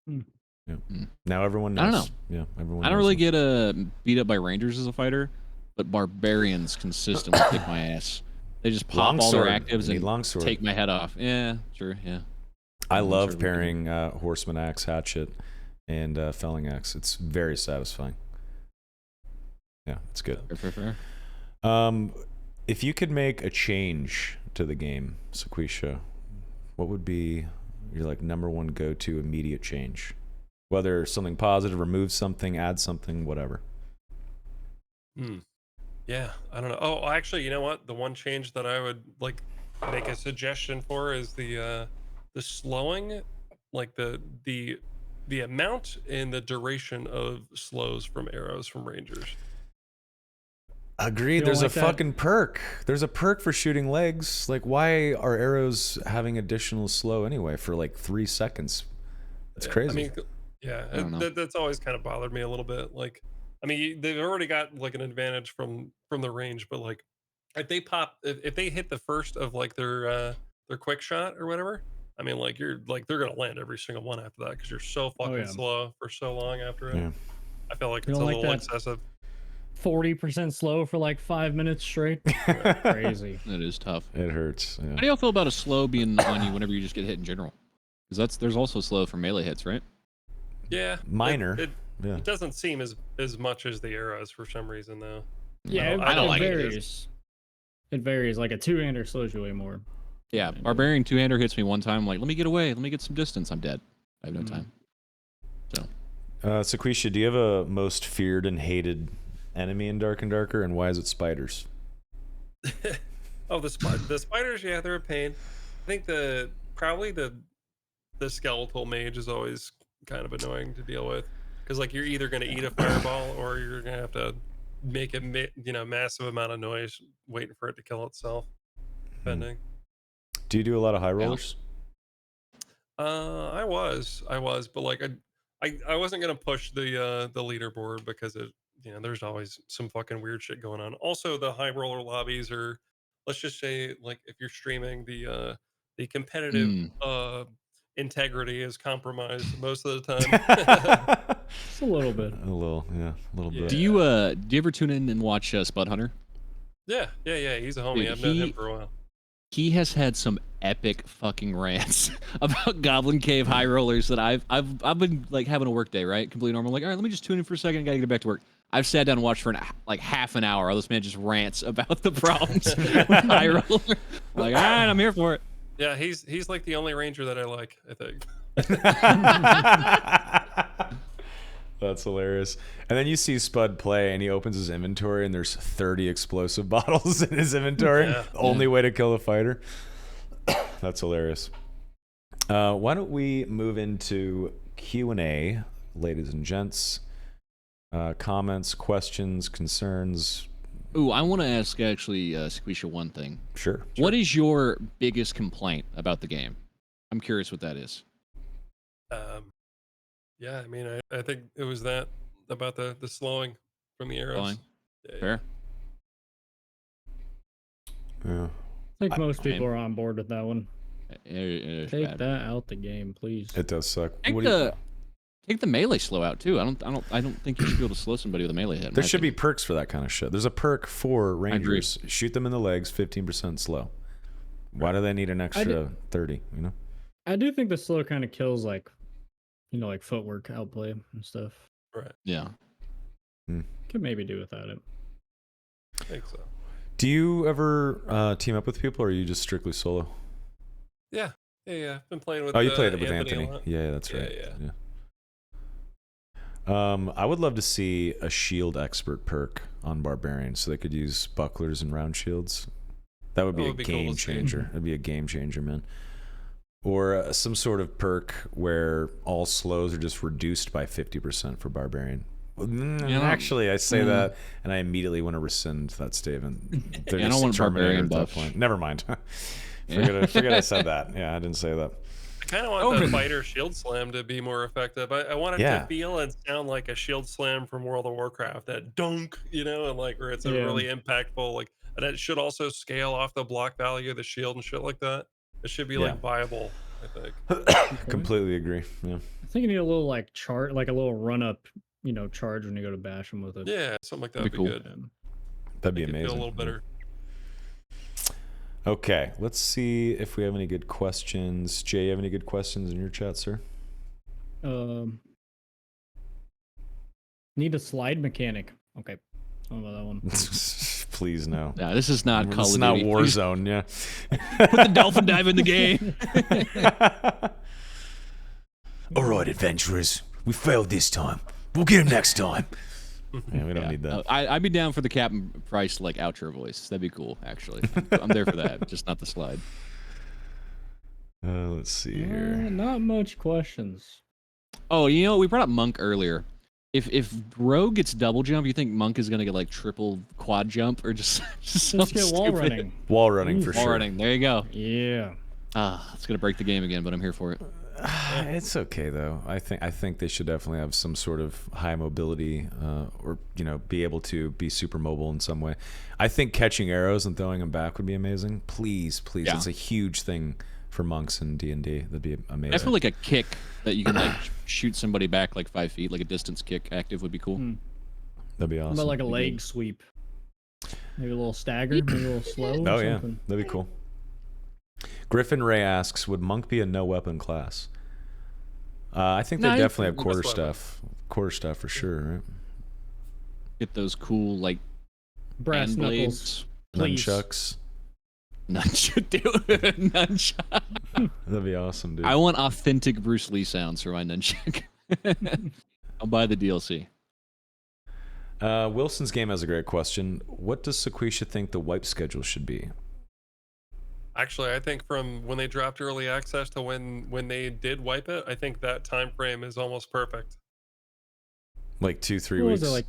Hmm. Yeah. Hmm. Now everyone knows. I don't Yeah, everyone. I don't knows really it. get beat up by rangers as a fighter, but barbarians consistently kick my ass. They just pop all their Longsword. actives You need and longsword. take my head off. Yeah, sure, yeah. I love Longsword would be pairing horseman axe, hatchet, and felling axe. It's very satisfying. Yeah, it's good. Fair. Um, If you could make a change to the game, Sequisha, what would be your like number one go-to immediate change? Whether something positive, remove something, add something, whatever. Yeah, I don't know. Oh, actually, you know what? The one change that I would like make a suggestion for is the slowing, like the amount and the duration of slows from arrows from rangers. Agreed. don't There's a like that? fucking perk. There's a perk for shooting legs. Like, why are arrows having additional slow anyway for like 3 seconds? That's Yeah, crazy. I mean, yeah, I don't know. that's always kind of bothered me a little bit. Like, I mean, they've already got like an advantage from the range, but like, if they pop, if they hit the first of like their quick shot or whatever, I mean, like you're like they're gonna land every single one after that because you're so fucking yeah. slow for so long after it. Yeah. I feel like You it's a don't like little that? excessive. 40% slow for like 5 minutes straight. Crazy. That is tough. It hurts. How Yeah. do y'all feel about a slow being on you whenever you just get hit in general? Because there's also slow for melee hits, right? Yeah, Minor. It Yeah. doesn't seem as much as the arrows for some reason though. Yeah, I don't it like it. varies. It varies. Like a two-hander slows you way more. Yeah, barbarian two-hander hits me one time. Like, let me get away. Let me get some distance. I'm dead. I have no time. So, Sequisha, do you have a most feared and hated enemy in Dark and Darker, and why is it spiders? Oh, the spiders, yeah, they're a pain. I think probably the skeletal mage is always kind of annoying to deal with because like you're either going to eat a fireball or you're going to have to make a massive amount of noise waiting for it to kill itself, depending. Do you do a lot of high rollers? I was, but like I wasn't gonna push the leaderboard because there's always some fucking weird shit going on. Also, the high roller lobbies are, let's just say, like if you're streaming, the competitive integrity is compromised most of the time. Just a little bit. A little bit. do you ever tune in and watch Spud Hunter? Yeah, he's a homie. Dude, I've known him for a while. He has had some epic fucking rants about Goblin Cave high rollers that I've been like having a work day, right? Completely normal. Like, all right, let me just tune in for a second. I gotta get back to work. I've sat down and watched for like half an hour. This man just rants about the problems with high roller. Like, all right, I'm here for it. Yeah, he's like the only ranger that I like, I think. That's hilarious. And then you see Spud play, and he opens his inventory, and there's 30 explosive bottles in his inventory. Yeah. Only way to kill the fighter. That's hilarious. Why don't we move into Q&A, ladies and gents? Comments, questions, concerns. Ooh, I want to ask actually, Sequisha, one thing. Sure. What is your biggest complaint about the game? I'm curious what that is. Yeah, I mean, I think it was that about the slowing from the arrows. Slowing. Yeah, Fair. Yeah. I think most people are on board with that one. It's Take bad. that out the game, please. It does suck. Take What do you- take the melee slow out too. I don't think you should be able to slow somebody with a melee hit. in There my should be opinion. perks for that kind of shit. There's a perk for agree. rangers. Shoot them in the legs, 15% slow. Why do they need an extra 30, you know? I do think the slow kind of kills like footwork outplay and stuff. right. Yeah. Could maybe do without it. I think so. Do you ever team up with people, or are you just strictly solo? Yeah. I've been playing with. Oh, you played it with Anthony. a lot. Yeah, that's right. Yeah. I would love to see a shield expert perk on Barbarian, so they could use bucklers and round shields. That would be That a would be cool to game see. changer. That'd be a game changer, man. Or some sort of perk where all slows are just reduced by 50% for Barbarian. Actually, I say that, and I immediately want to rescind that statement. They're I don't just want terminating Barbarian at that buff. point. Never mind. Forget I said that. Yeah, I didn't say that. I kind of want the fighter shield slam to be more effective. I want it Yeah. to feel and sound like a shield slam from World of Warcraft. That dunk, and like where it's a Yeah. really impactful. Like, and it should also scale off the block value of the shield and shit like that. It should be like viable, I think. Completely agree. Yeah. I think you need a little like chart, like a little run up, charge when you go to bash them with it. Yeah, something like that would be cool. good. That'd be Make it amazing. feel a little better. Okay, let's see if we have any good questions. Jay, you have any good questions in your chat, sir? Need a slide mechanic. Okay. I don't know about that one. Please no. No, this is not Call It's of not Duty. Please Warzone. Yeah. put the dolphin dive in the game. All right, adventurers. We failed this time. We'll get him next time. Yeah, we don't need that. I'd be down for the Captain Price like outro voice. That'd be cool, actually. I'm there for that, just not the slide. Let's see here. Not much questions. Oh, you know, we brought up Monk earlier. If Rogue gets double jump, you think Monk is gonna get like triple quad jump or just Let's something get wall stupid? running. Wall running for Wall sure. running. There you go. Yeah. It's gonna break the game again, but I'm here for it. It's okay though. I think they should definitely have some sort of high mobility, or be able to be super mobile in some way. I think catching arrows and throwing them back would be amazing. Please, Yeah. it's a huge thing for monks in D&D. That'd be amazing. I feel like a kick that you can like shoot somebody back like 5 feet, like a distance kick active would be cool. That'd be awesome. But like a leg sweep. Maybe a little stagger, maybe a little slow. Oh or yeah, something. that'd be cool. Griffin Ray asks, would monk be a no weapon class? I think they No, definitely have Best quarter weapon. stuff. Quarter stuff for sure, right? Get those cool like Brass hand knuckles. blades. Please. Nunchucks. Nunchuck, dude. Nunchuck. That'd be awesome, dude. I want authentic Bruce Lee sounds for my nunchuck. I'll buy the DLC. Wilson's Game has a great question. What does Sequisha think the wipe schedule should be? Actually, I think from when they dropped early access to when they did wipe it, I think that time frame is almost perfect. Like 2-3 What weeks? was it like?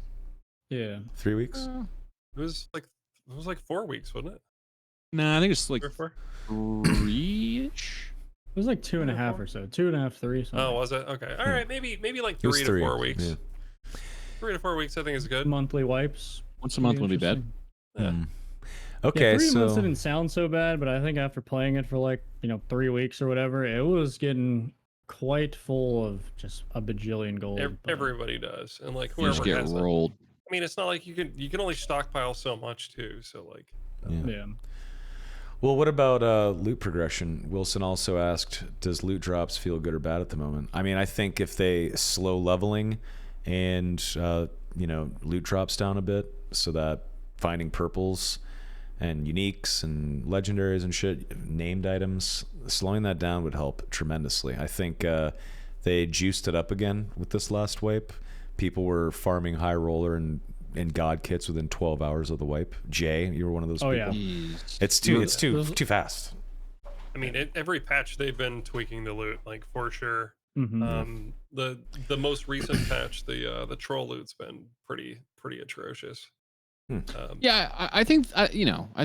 Yeah. 3 weeks? It was like 4 weeks, wasn't it? Nah, I think it's like 3 or 4? 3-ish. It was like 2.5 or so. 2.5, 3. Something. Oh, was it? Okay. All right. Maybe like It was 3 to 4 3, weeks. yeah. 3 to 4 weeks, I think is good. Monthly wipes. Once a month would be bad. Interesting. Yeah. Okay, Yeah, 3 months so didn't sound so bad, but I think after playing it for like 3 weeks or whatever, it was getting quite full of just a bajillion gold. but- Everybody does, and like You just whoever get has it. rolled. I mean, it's not like you can only stockpile so much too. So like, Yeah. well, what about loot progression? Wilson also asked, does loot drops feel good or bad at the moment? I mean, I think if they slow leveling and loot drops down a bit so that finding purples and uniques and legendaries and shit, named items, slowing that down would help tremendously. I think they juiced it up again with this last wipe. People were farming high roller and god kits within 12 hours of the wipe. Jay, you were one of those Oh, people. yeah. It's too fast. I mean, every patch they've been tweaking the loot, like for sure. Mhm. The most recent patch, the troll loot's been pretty atrocious. Yeah, I think I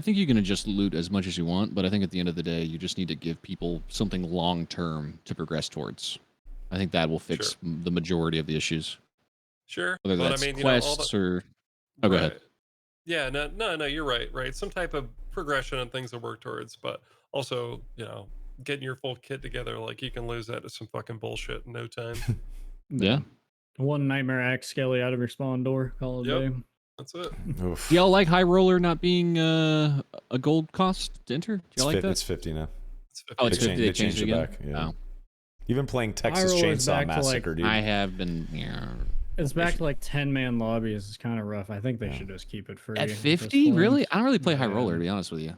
think you can adjust loot as much as you want, but I think at the end of the day, you just need to give people something long term to progress towards. I think that will fix the majority of the issues. Sure, Whether but that's I mean, quests or go ahead. Right. Yeah, no, you're right. Some type of progression and things to work towards, but also, getting your full kit together, like you can lose that to some fucking bullshit in no time. Yeah. One nightmare axe skelly out of your spawn door. Call it a Yep. day. That's it. Oof. Do y'all like high roller not being a gold cost to enter? Do y'all like that? It's 50 now. It's Oh, it's They 50. They changed changed it it again. back, yeah. Oh. You've been playing Texas Roll is Chainsaw back to, like, Massacre, dude. I have been. Yeah. It's back to like 10-man lobbies. It's kind of rough. I think they should just keep it free. At this 50? point. Really? I don't really play high Yeah. roller, to be honest with you.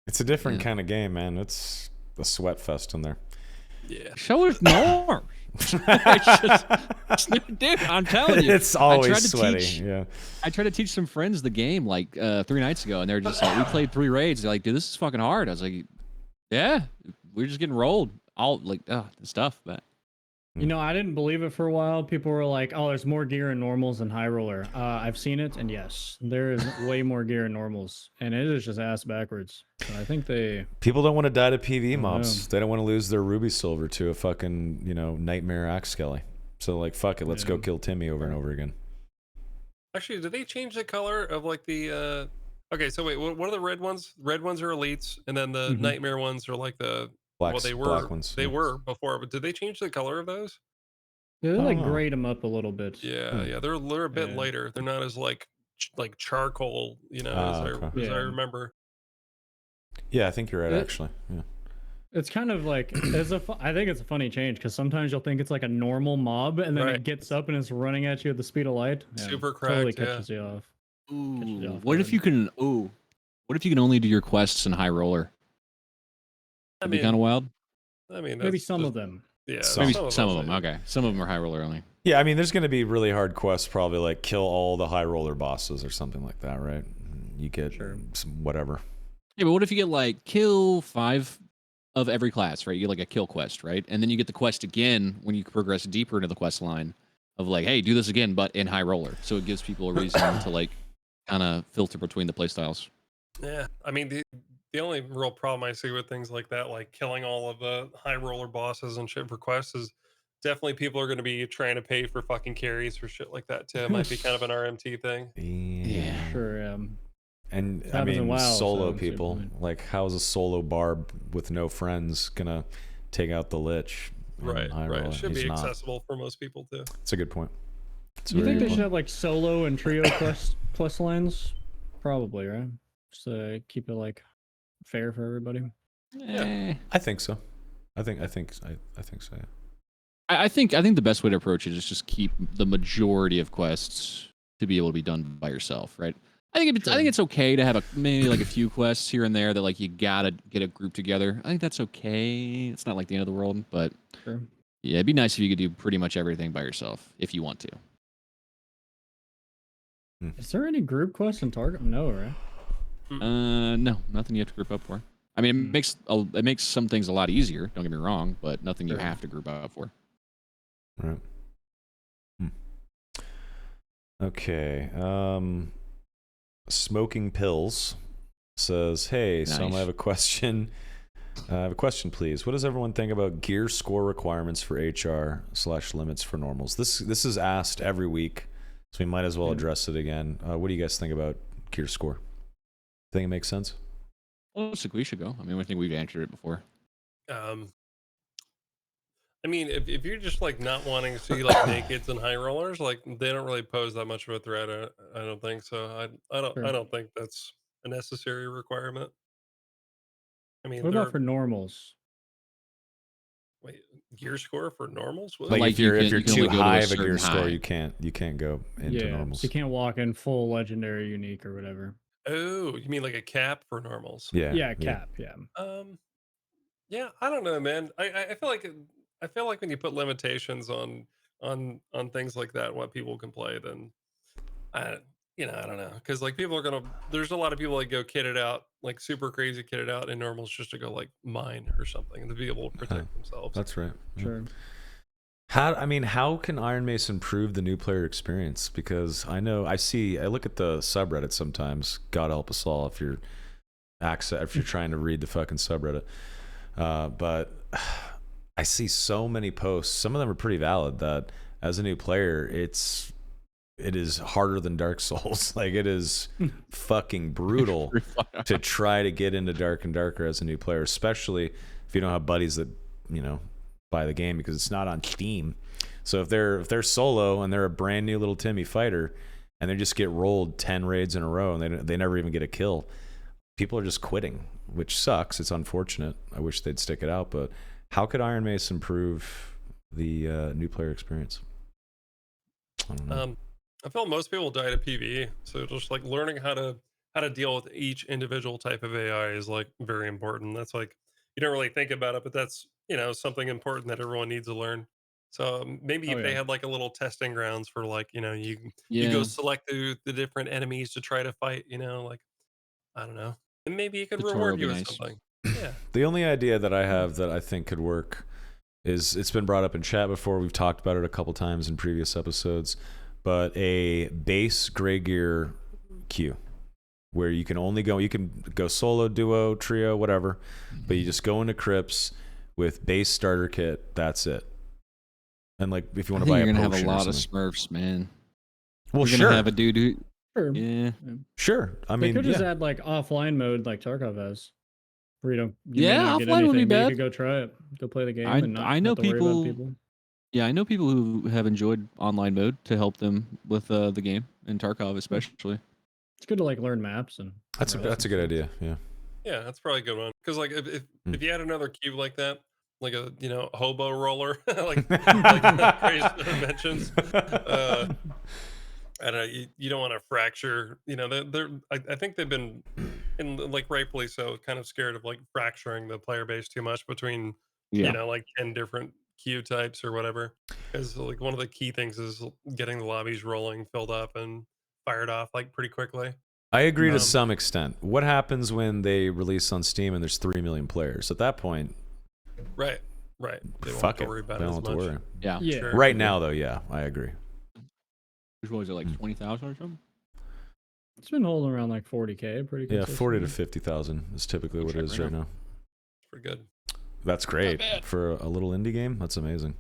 It's a different Yeah. kind of game, man. It's a sweat fest in there. Yeah. Show us more. Dude, I'm telling you. It's always tried to sweaty. teach- Yeah. I tried to teach some friends the game like 3 nights ago, and they're just like, we played 3 raids. They're like, dude, this is fucking hard. I was like, yeah, we're just getting rolled. All like, it's tough, but I didn't believe it for a while. People were like, "Oh, there's more gear in normals than high roller." I've seen it, and yes, there is way more gear in normals, and it is just ass backwards. So I think they. People don't want to die to PvE mobs. know. They don't want to lose their ruby silver to a fucking, nightmare axe skelly. So like, fuck it, let's go Yeah. kill Timmy over and over again. Actually, did they change the color of like the? Okay, so wait, what are the red ones? Red ones are elites, and then the Mhm. nightmare ones are like the. Black, Well, they were. black ones. They yeah. were before, but did they change the color of those? They like Oh. grade them up a little bit. Yeah, they're a bit Yeah. lighter. They're not as like charcoal, Ah, as okay. I Yeah. remember. Yeah, I think you're right, It- actually. Yeah. It's kind of like I think it's a funny change because sometimes you'll think it's like a normal mob, and then Right. it gets up and it's running at you at the speed of light. Yeah, Super totally cracked, yeah. catches you off. Ooh, off what if guard. you can? Ooh, what if you can only do your quests in high roller? I That'd be kind of mean, wild. Maybe that's some just of them. yeah. Some. Maybe Some of some of them. them. Okay, some of them are high roller only. Yeah, I mean, there's going to be really hard quests, probably like kill all the high roller bosses or something like that, right? You get Sure. some whatever. Yeah, but what if you get like kill 5 of every class, right? You get like a kill quest, right? And then you get the quest again when you progress deeper into the quest line of like, hey, do this again, but in high roller. So it gives people a reason to like kind of filter between the playstyles. Yeah, I mean the only real problem I see with things like that, like killing all of the high roller bosses and shit for quests, is definitely people are going to be trying to pay for fucking carries for shit like that too. It might be kind of an RMT thing. Yeah. Sure. And It I happens in mean, WoW, so solo it's your people. point. Like, how is a solo barb with no friends gonna take out the lich? in Right, high right. roller? It should He's be not. accessible for most people too. It's a good point. It's a Do you very think good they should point. have like solo and trio quest lines? Probably, right? Just to keep it like fair for everybody. I think so. I think so. Yeah. I think the best way to approach it is just keep the majority of quests to be able to be done by yourself, right? I think it's okay to have maybe like a few quests here and there that like you gotta get a group together. I think that's okay. It's not like the end of the world, but Sure. yeah, it'd be nice if you could do pretty much everything by yourself if you want to. Is there any group quests in Target? No, right? No, nothing you have to group up for. I mean, it makes some things a lot easier. Don't get me wrong, but nothing you Sure. have to group up for. Right. Okay. Smoking Pills says, "Hey, Sam, I Nice. have a question. Please. What does everyone think about gear score requirements for HR/limits for normals? This is asked every week, so we might as well address it again. What do you guys think about gear score? Think it makes sense? Well, Sequisha go. I mean, I think we've answered it before. I mean, if you're just like not wanting to see like nakeds and high rollers, like they don't really pose that much of a threat. I don't think so. I don't think that's a necessary requirement. I mean, What about they're for normals? wait, gear score for normals? What? Like, Like if you're you can too only go to high a of a gear certain score, high. you can't go into Yeah, normals. so you can't walk in full legendary, unique, or whatever. Oh, you mean like a cap for normals? Yeah, cap. Yeah. Yeah, I don't know, man. I feel like I feel like when you put limitations on things like that, what people can play, then I I don't know, because like people are gonna. There's a lot of people that go kitted out, like super crazy kitted out in normals just to go like mine or something and to be able to protect themselves. That's right. Yeah. Sure. How can Iron Mace improve the new player experience? Because I look at the subreddit sometimes. God help us all if you're trying to read the fucking subreddit. But I see so many posts. Some of them are pretty valid. That as a new player, it is harder than Dark Souls. Like, it is fucking brutal to try to get into Dark and Darker as a new player, especially if you don't have buddies that buy the game, because it's not on Steam. So if they're solo and they're a brand new little Timmy fighter and they just get rolled 10 raids in a row and they never even get a kill, people are just quitting, which sucks. It's unfortunate. I wish they'd stick it out. But how could Iron Mace improve the new player experience? I don't know. I feel most people die to PvE, so just like learning how to deal with each individual type of AI is like very important. That's like you don't really think about it, but that's something important that everyone needs to learn. So maybe if they had like a little testing grounds for like you go select the different enemies to try to fight, like I don't know, and maybe it could Tutorial reward would be you with nice. something. Yeah. The only idea that I have that I think could work is, it's been brought up in chat before. We've talked about it a couple times in previous episodes, but a base gray gear queue where you can go solo, duo, trio, whatever, but you just go into crypts with base starter kit. That's it. And like, if you want to buy a potion, you're gonna have a lot or of something. Smurfs, man. Well, You're sure. gonna have a dude who, Sure. yeah, Sure. I They mean, could just yeah. add like offline mode like Tarkov has, where you may Yeah, not get offline would be anything, but you bad. could go try it, go play the game, and not I know have to worry about people. people. Yeah, I know people who have enjoyed online mode to help them with the game and Tarkov especially. It's good to like learn maps and. That's a good idea. Yeah. Yeah, that's probably a good one. Because like if you had another cube like that, like a hobo roller, like crazy dimensions, I don't know. You don't want to fracture. You know, I think they've been, and like rightfully so, kind of scared of like fracturing the player base too much between, Yeah. like 10 different queue types or whatever. Because like one of the key things is getting the lobbies rolling, filled up, and fired off like pretty quickly. I agree to Um, some extent. What happens when they release on Steam and there's 3 million players? At that point, right, right. They won't have fuck to it. worry about They it don't as have to much. worry. Yeah. Yeah. Sure. Right now, though, yeah, I agree. Which was it, like 20,000 or something? It's been holding around like 40K, pretty Yeah, consistent. 40 to 50,000 is typically what it check is right right now. Pretty good. That's great bad. for a little indie game. That's amazing.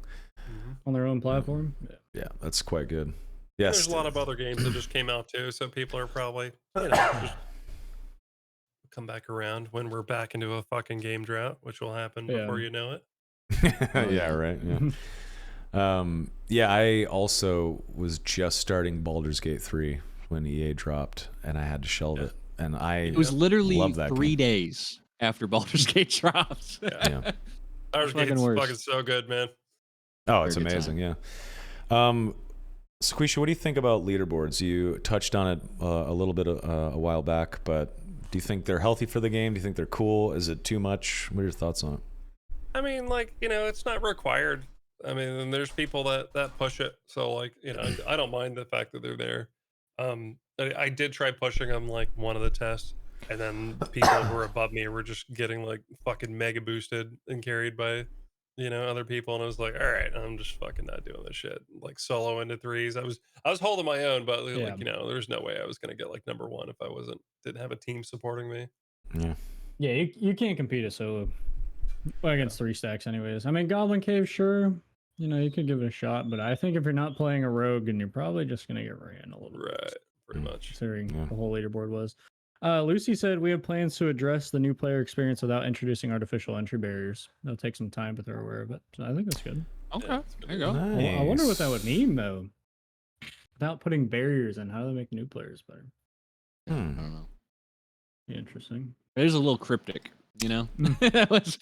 on their own platform. Yeah. Yeah, that's quite good. Yes, There's a lot of other games that just came out too, so people are probably, just come back around when we're back into a fucking game drought, which will happen Yeah. before you know it. yeah, right. Yeah. Yeah, I also was just starting Baldur's Gate 3 when EA dropped, and I had to shelve it. And I It was literally love that 3 game. days after Baldur's Gate dropped. Yeah. Baldur's fucking Gate's worse. fucking so good, man. Oh, it's Very good amazing. Yeah. Sequisha, what do you think about leaderboards? You touched on it a little bit a while back, but do you think they're healthy for the game? Do you think they're cool? Is it too much? What are your thoughts on it? I mean, like, it's not required. I mean, and there's people that push it. So like, I don't mind the fact that they're there. I did try pushing them like one of the tests, and then people who were above me were just getting like fucking mega boosted and carried by, other people, and I was like, all right, I'm just fucking not doing this shit. Like solo into threes. I was holding my own, but Yeah. like, there's no way I was gonna get like number one if I didn't have a team supporting me. Yeah. Yeah, you can't compete a solo against 3 stacks anyways. I mean, Goblin Cave, sure. You could give it a shot, but I think if you're not playing a rogue, then you're probably just going to get ran a little Right, bit, pretty much. considering Yeah. the whole leaderboard was. Lucy said, we have plans to address the new player experience without introducing artificial entry barriers. It'll take some time, but they're aware of it. So I think that's good. Okay, Yeah, there you go. Well, I wonder what that would Nice. mean, though. Without putting barriers in, how do they make new players better? I don't know. Be interesting. It is a little cryptic, you know?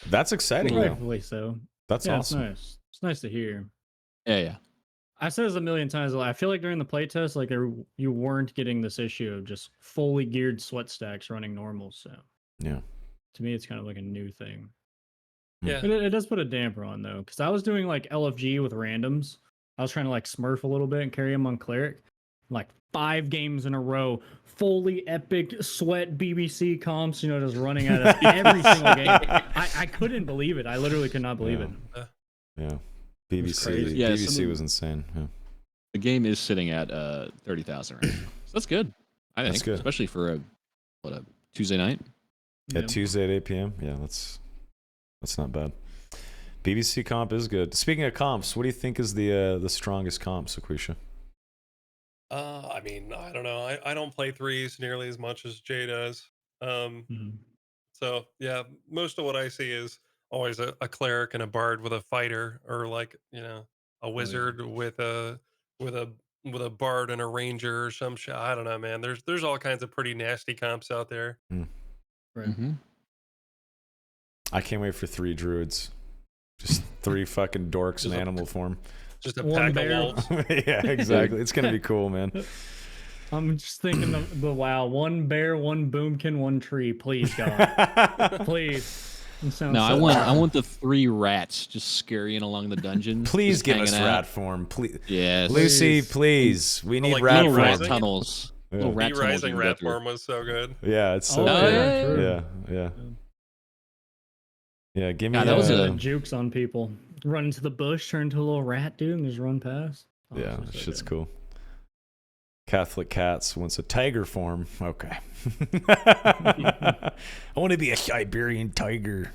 That's exciting, though. Rightfully so. That's Yeah, awesome. it's nice. It's nice to hear. Yeah. I said this a million times. I feel like during the playtest, like you weren't getting this issue of just fully geared sweat stacks running normal. So Yeah. to me, it's kind of like a new thing. Yeah. But it does put a damper on though, because I was doing like LFG with randoms. I was trying to like smurf a little bit and carry him on cleric. Like 5 games in a row, fully epic sweat BBC comps, just running out of every single game. I couldn't believe it. I literally could not believe Yeah. it. Yeah. was crazy. BBC. Yeah, BBC was insane. Yeah. The game is sitting at 30,000 right now. So that's good. I think. That's good. Especially for a Tuesday night. Yeah, Tuesday at 8 p.m. Yeah, that's not bad. BBC comp is good. Speaking of comps, what do you think is the strongest comp, Sequisha? I mean, I don't know. I don't play threes nearly as much as Jay does. Mhm. So yeah, most of what I see is always a cleric and a bard with a fighter, or like a wizard with a with a with a bard and a ranger or some shit. I don't know, man. There's all kinds of pretty nasty comps out there. Right. Mm-hmm. I can't wait for 3 druids. Just 3 fucking dorks in Just a- animal form. Just a One pack bear. of wolves. Yeah, exactly. It's gonna be cool, man. I'm just thinking the wow, 1 bear, 1 boomkin, 1 tree. Please, God. Please. It sounds No, so I want the 3 rats just scurrying along the dungeon. Please just give us hanging out. rat form, please. Yes. Lucy, Please. please. We need like rat Little form. rat Rising? tunnels. Yeah. Little rat B tunnels. you Rising can go rat through. form was so good. Yeah, it's so Oh, good. yeah, true. Yeah. Yeah, give me God, that was The a- jukes on people. Run into the bush, turn into a little rat dude, and just run past. Oh, yeah, this is so shit's good. cool. Catholic Cats wants a tiger form. Okay. I want to be a Siberian tiger.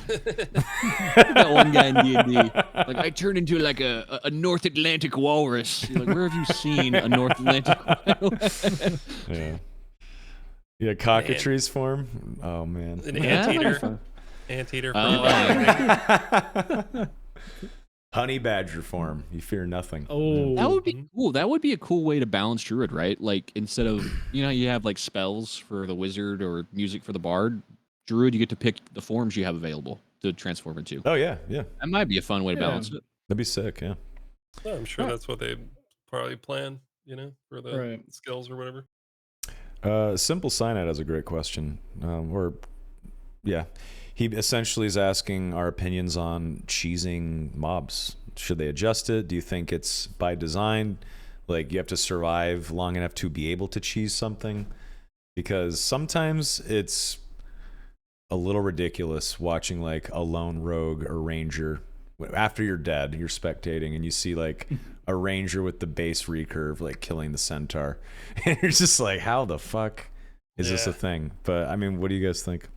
That one guy in D&D. Like, I turned into like a North Atlantic walrus. You're like, where have you seen a North Atlantic walrus? Yeah. Yeah, cockatrice form. Oh man. An Yeah. anteater. Anteater Oh, from Honey badger form. You fear nothing. Oh, That would be cool. That would be a cool way to balance druid, right? Like, instead of, you have like spells for the wizard or music for the bard, druid, you get to pick the forms you have available to transform into. Oh yeah, yeah. That might be a fun way to Yeah. balance it. That'd be sick. Yeah. I'm sure that's what they probably plan. for the Right. skills or whatever. Simple Cyanide has a great question. Yeah. He essentially is asking our opinions on cheesing mobs. Should they adjust it? Do you think it's by design? Like, you have to survive long enough to be able to cheese something? Because sometimes it's a little ridiculous watching like a lone rogue or ranger. After you're dead, you're spectating and you see like a ranger with the base recurve like killing the centaur. And you're just like, how the fuck is this a Yeah. thing? But I mean, what do you guys think?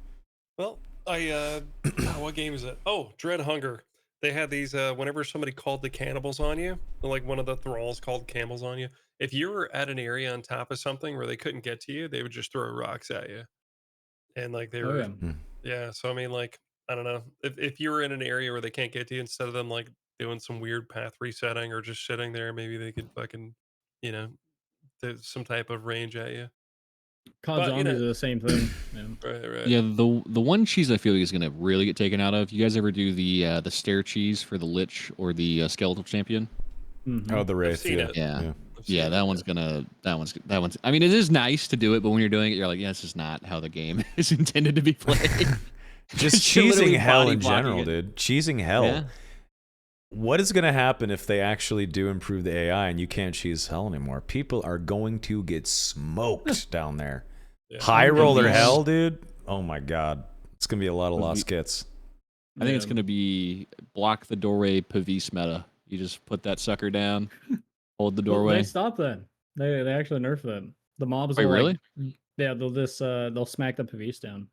Well, what game is it? Oh, Dread Hunger. They had these whenever somebody called the cannibals on you, like one of the thralls called cannibals on you. If you were at an area on top of something where they couldn't get to you, they would just throw rocks at you. And like they Oh were, yeah. yeah. So I mean, like, I don't know. If you were in an area where they can't get to you, instead of them like doing some weird path resetting or just sitting there, maybe they could fucking, you know, do some type of range at you. COD But zombies are the same thing. Yeah. right. Yeah, the one cheese I feel like is gonna really get taken out of. You guys ever do the stair cheese for the Lich or the skeletal champion? Mhm. Oh, the Wraith. seen Yeah. it. Yeah. I've seen Yeah, it, that one's. I mean, it is nice to do it, but when you're doing it, you're like, yeah, this is not how the game is intended to be played. Just You're literally cheesing hell body in blocking general, it. dude. Cheesing hell. Yeah. What is going to happen if they actually do improve the AI and you can't cheese hell anymore? People are going to get smoked down there. Yeah. High roller Pavise. hell, dude. Oh my god, it's gonna be a lot of Pavi- lost kits. I think it's Yeah. gonna be block the doorway Pavise meta. You just put that sucker down, hold the Well, doorway. they stopped that. They actually nerfed that. The mobs Wait, will really? yeah, they'll smack the Pavise down.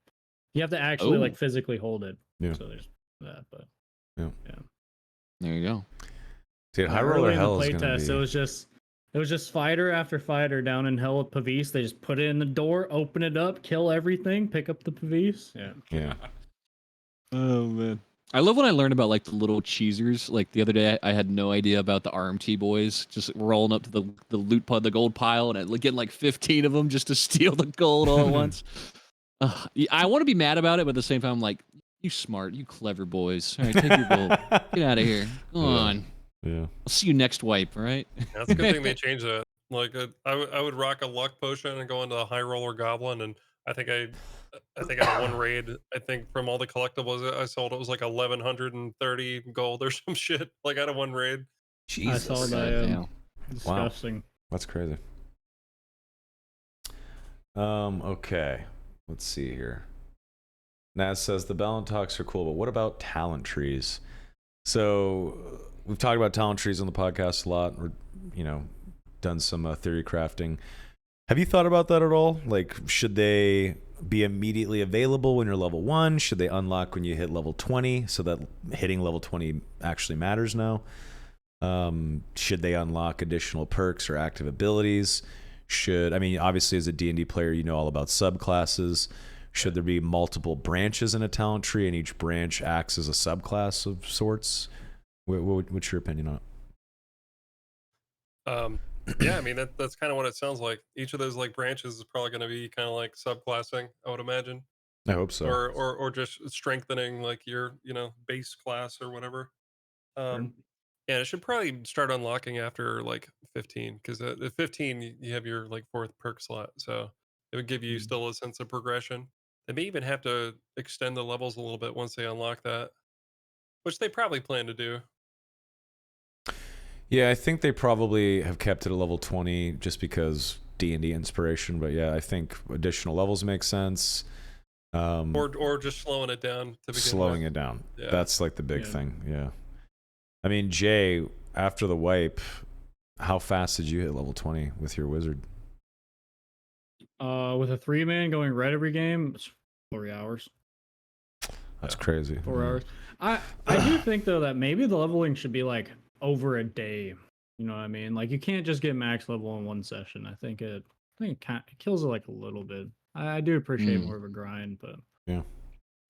You have to actually Oh. like physically hold it. Yeah. So there's that, but There you go. Dude, high early roller in the hell is gonna playtest, be. it was just fighter after fighter down in hell with Pavise. They just put it in the door, open it up, kill everything, pick up the Pavise. Yeah. Yeah. Oh man. I love when I learn about like the little cheesers. Like the other day, I had no idea about the RMT boys just rolling up to the loot pod, the gold pile, and getting like 15 of them just to steal the gold all at once. I want to be mad about it, but at the same time, I'm like, you smart, you clever boys. All right, take your gold. Get out of here. Go Yeah. on. Yeah. I'll see you next wipe. All right. That's a good thing they changed that. Like, I would rock a luck potion and go into a high roller goblin, and I think I had one raid. I think from all the collectibles I sold, it was like 1,130 gold or some shit. Like out of one raid. I saw Jesus. that. Goddamn. Disgusting. That's crazy. Okay. Let's see here. Naz says the balance talks are cool, but what about talent trees? So we've talked about talent trees on the podcast a lot. We're, done some theory crafting. Have you thought about that at all? Like, should they be immediately available when you're level 1? Should they unlock when you hit level 20 so that hitting level 20 actually matters now? Should they unlock additional perks or active abilities? Obviously as a D&D player, you know all about subclasses. Should there be multiple branches in a talent tree and each branch acts as a subclass of sorts? What's your opinion on it? Yeah, I mean that's kind of what it sounds like. Each of those like branches is probably going to be kind of like subclassing, I would imagine, I hope so. or just strengthening like your base class or whatever. Um, yeah, it should probably start unlocking after like 15, because at 15 you have your like 4th perk slot, so it would give you still a sense of progression. They may even have to extend the levels a little bit once they unlock that, which they probably plan to do. Yeah, I think they probably have kept it at level 20 just because D&D inspiration. But yeah, I think additional levels make sense. Or just slowing it down to begin Slowing with. it down. Yeah. That's like the big thing. Yeah. I mean, Jay, after the wipe, how fast did you hit level 20 with your wizard? With a 3-man going red every game, it's 3 hours. That's crazy. 4 Yeah. hours. I do think though that maybe the leveling should be like over a day. You know what I mean? Like you can't just get max level in one session. I think it kills it like a little bit. I do appreciate more of a grind, but Yeah,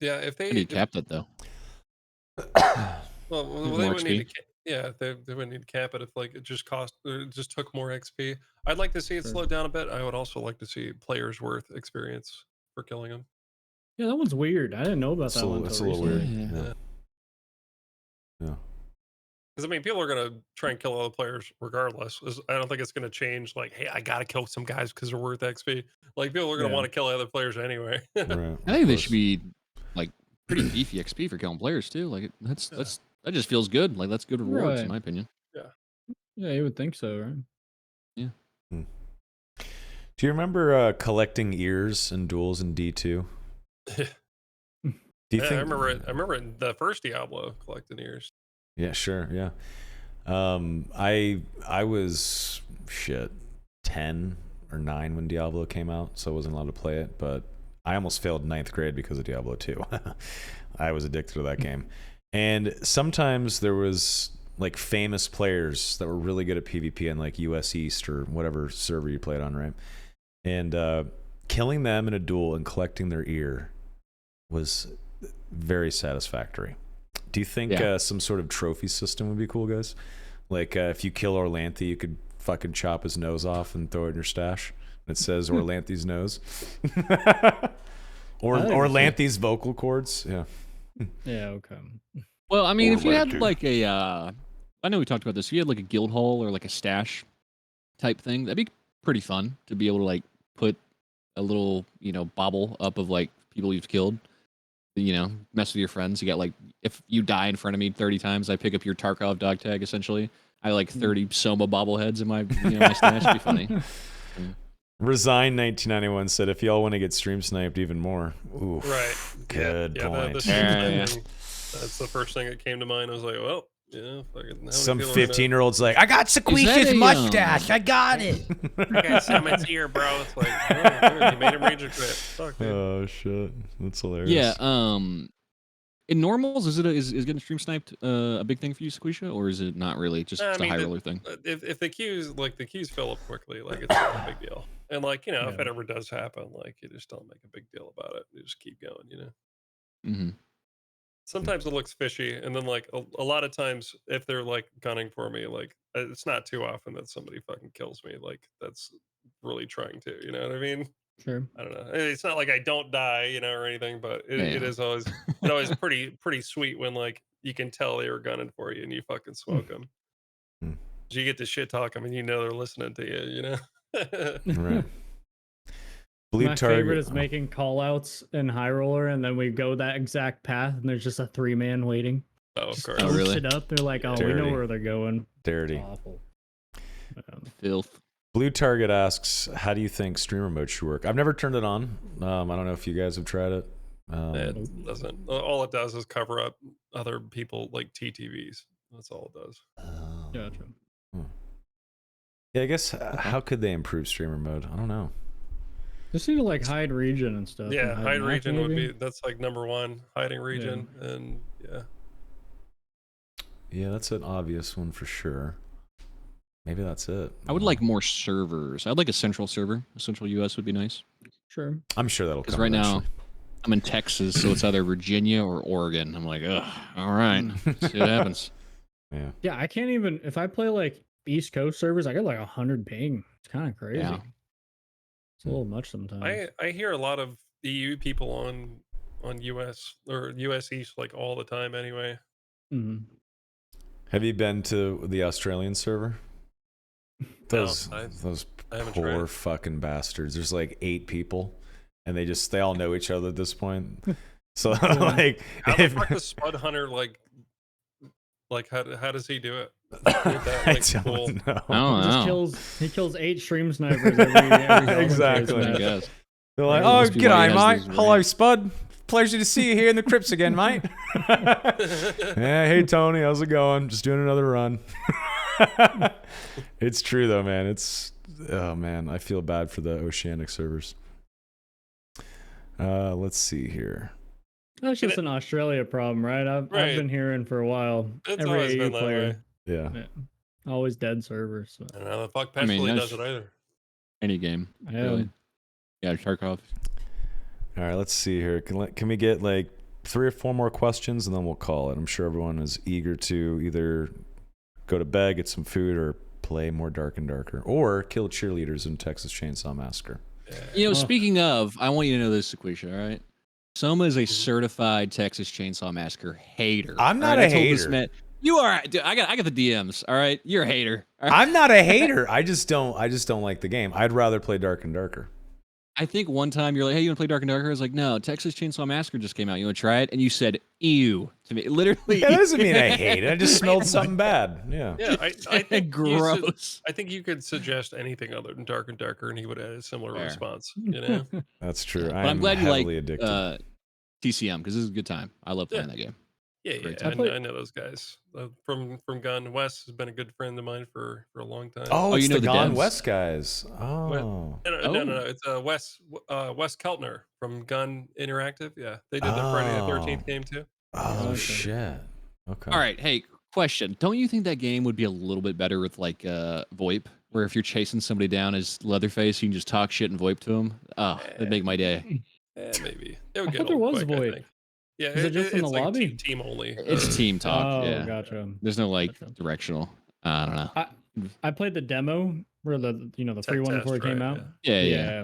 if How they do you cap that though? well, More they would need XP? to yeah, they would need to cap it if like it just took more XP. I'd like to see it Sure. slow down a bit. I would also like to see players worth experience for killing them. yeah, that one's weird. I didn't know about that one It's a until little weird. recently. Yeah. Yeah. Because I mean, people are gonna try and kill other players regardless. I don't think it's gonna change. Like, hey, I gotta kill some guys because they're worth XP. Like, people are gonna Yeah. want to kill other players anyway. Right. I think they should be like pretty beefy XP for killing players too. Like that just feels good. Like that's good rewards in Right. my opinion. Yeah, you would think so, right? Yeah. Do you remember collecting ears and duels in D2? Do you Yeah, think? I remember it. I remember it in the first Diablo collecting ears. Yeah, sure. Yeah. I was 10 or 9 when Diablo came out, so I wasn't allowed to play it, but I almost failed 9th grade because of Diablo 2. I was addicted to that game. And sometimes there was like famous players that were really good at PvP in like US East or whatever server you played on, right? And killing them in a duel and collecting their ear was very satisfactory. Do you think some sort of trophy system would be cool, guys? Like if you kill Orlanthe, you could fucking chop his nose off and throw it in your stash. And it says Orlanthe's nose. Or Orlanthe's vocal cords. Yeah. Yeah, okay. Well, I mean, Or if you had like like a, I know we talked about this. If you had like a guild hall or like a stash type thing, that'd be pretty fun to be able to like put a little, bobble up of like people you've killed. Mess with your friends. You got like, if you die in front of me 30 times, I pick up your Tarkov dog tag. Essentially, I like 30 Soma bobbleheads in my, my stash. It'd be funny. Resign 1991 said, if y'all want to get stream sniped even more. Ooh, Right. good point. That's the first thing that came to mind. I was like, well, yeah. Fucking, some 15-year-old's like, I got Sequisha's mustache. I got it. I got Summit's ear, bro. It's like, oh, dude, you made him rage quit. Fuck, dude. Oh shit, that's hilarious. Yeah. In normals, is getting stream sniped a big thing for you, Sequisha, or is it not really just a high roller thing? If the queues fill up quickly, like it's not a big deal. And like if it ever does happen, like you just don't make a big deal about it. You just keep going. Mm-hmm. Sometimes it looks fishy, and then like a lot of times, if they're like gunning for me, like it's not too often that somebody fucking kills me. Like that's really trying to, you know what I mean? Sure. I don't know. It's not like I don't die, or anything, but it is always pretty sweet when like you can tell they were gunning for you and you fucking smoke them. You get to shit talk them and they're listening to you. Right. My favorite is making call outs in High Roller, and then we go that exact path, and there's just a 3-man waiting. Oh, of Just course. Oh, really? It up. They're like, oh, we know where they're going. Dirty. It's awful. Filth. Blue Target asks, how do you think streamer mode should work? I've never turned it on. I don't know if you guys have tried it. It doesn't. All it does is cover up other people like TTVs. That's all it does. Gotcha. Yeah, I guess how could they improve streamer mode? I don't know. Just need to like hide region and stuff. Yeah, and hide map, region would maybe? be that's like number one. Hiding region and yeah. Yeah, that's an obvious one for sure. Maybe that's it. I would like more servers. I'd like a central server. A central US would be nice. Sure. I'm sure that'll come Because right eventually. now, I'm in Texas, so it's either Virginia or Oregon. I'm like, ugh, all right, see what happens. Yeah. Yeah, I can't even if I play like East Coast servers, I get like 100 ping. It's kind of crazy. Yeah. It's a little much sometimes. I hear a lot of EU people on US or US East like all the time anyway. Mhm. Have you been to the Australian server? Those I haven't poor tried. fucking bastards. There's like 8 people, and they all know each other at this point. So like, How the fuck does Spud Hunter like how does he do it? With that, I like, cool- don't know. I don't know. He kills 8 stream snipers every Exactly. I guess. They're like, Right, oh, must be why he g'day, has mate. these Hello, ranks." Spud. Pleasure to see you here in the crypts again, mate. Yeah, hey, Tony. How's it going? Just doing another run. It's true, though, man. Oh, man. I feel bad for the Oceanic servers. Let's see here. That's just an Australia problem, right? I've been hearing for a while. It's Every always AU been that player, way. Yeah. always dead servers. So. I don't know the fuck I mean, Pestley that's- does it either. Any game, Yeah. really. Yeah, Tarkov. All right, let's see here. Can we get like 3 or 4 more questions, and then we'll call it. I'm sure everyone is eager to either go to bed, get some food, or play more Dark and Darker, or kill cheerleaders in Texas Chainsaw Massacre. Yeah. Speaking of, I want you to know this, Sequisha, all right? Soma is a certified Texas Chainsaw Massacre hater. I'm not all right? a I told this hater. man- You are. Dude, I got the DMs. All right, you're a hater. All right? I'm not a hater. I just don't like the game. I'd rather play Dark and Darker. I think one time you're like, "Hey, you want to play Dark and Darker?" I was like, "No, Texas Chainsaw Massacre just came out. You want to try it?" And you said, "Ew" to me. Literally. That doesn't mean I hate it. I just smelled something bad. Yeah. Yeah, I think Gross. I think you could suggest anything other than Dark and Darker, and he would have a similar Fair. response. You know? That's true. But I'm glad you like addicted. TCM because this is a good time. I love playing that game. Yeah, Great yeah. time. I know those guys from Gun. Wes has been a good friend of mine for a long time. Oh, it's you know the the Gone devs? West guys. Oh. No. It's Wes Keltner from Gun Interactive. Yeah, they did the Friday the 13th game too. Oh, Okay. shit. Okay. All right, hey, question. Don't you think that game would be a little bit better with like VoIP, where if you're chasing somebody down as Leatherface, you can just talk shit and VoIP to them? Oh, that'd make my day. Yeah, maybe. It would I get thought there old was quick, I VoIP. think. Yeah, Is it just in the it's like lobby? team only. It's team talk. Oh, Yeah. gotcha. There's no like Gotcha. directional. I don't know. I played the demo where the Tech free one before it test, came right, out. Yeah.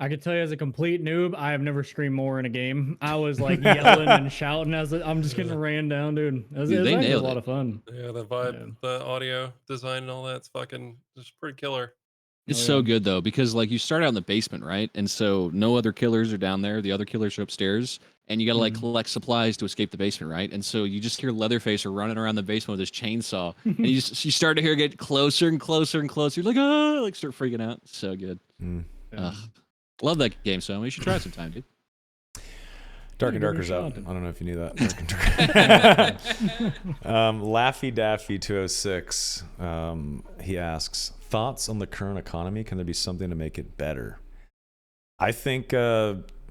I could tell you as a complete noob, I have never screamed more in a game. I was like yelling and shouting as I'm just getting ran down, dude. It was Dude, they actually a nailed lot it. of fun. Yeah, the vibe, Yeah. the audio design and all that's fucking just pretty killer. It's Oh, so yeah. good though because like you start out in the basement, right? And so no other killers are down there. The other killers are upstairs, and you got to like Mhm. collect supplies to escape the basement, right? And so you just hear Leatherface running around the basement with his chainsaw, and you start to hear it get closer and closer and closer. You're like, oh, like start freaking out. So good. Mm. Ugh. Love that game, so you should try it sometime, dude. Dark and give it a Darker's out. shot. I don't know if you knew that. Dark and Darker. Laffy Daffy 206. He asks, thoughts on the current economy? Can there be something to make it better? I think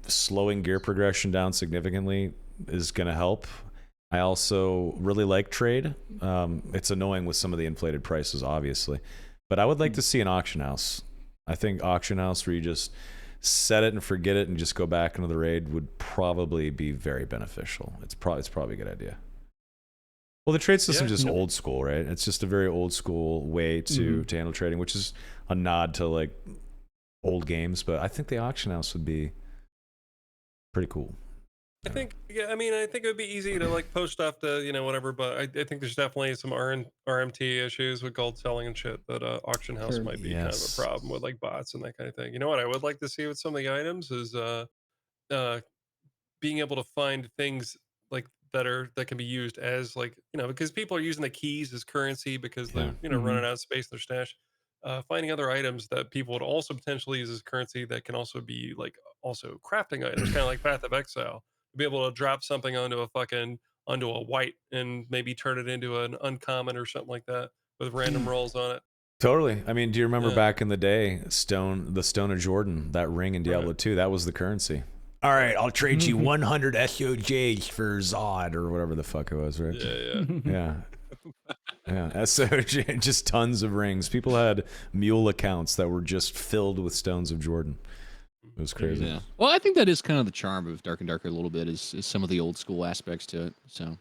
slowing gear progression down significantly is going to help. I also really like trade. It's annoying with some of the inflated prices, obviously, but I would like to see an auction house. I think auction house where you just set it and forget it and just go back into the raid would probably be very beneficial. It's probably a good idea. Well, the trade system's just old school, right? It's just a very old school way to handle trading, which is a nod to like old games. But I think the auction house would be pretty cool. I think I think it would be easy to like post stuff to whatever, but I think there's definitely some RMT issues with gold selling and shit that auction house Sure. might be kind of a problem with, like bots and that kind of thing. You know what I would like to see with some of the items is being able to find things like that can be used as like because people are using the keys as currency because they're running out of space in their stash. Finding other items that people would also potentially use as currency that can also be like also crafting items, kind of like Path of Exile. Be able to drop something onto a white and maybe turn it into an uncommon or something like that with random rolls on it. Totally. I mean, do you remember Yeah. back in the day, the Stone of Jordan, that ring in Diablo 2, that was the currency. All right, I'll trade you 100 SOJs for Zod or whatever the fuck it was, right? Yeah. Yeah, SOJ, just tons of rings. People had mule accounts that were just filled with Stones of Jordan. It was crazy. Yeah. Well, I think that is kind of the charm of Dark and Darker a little bit is some of the old school aspects to it. So.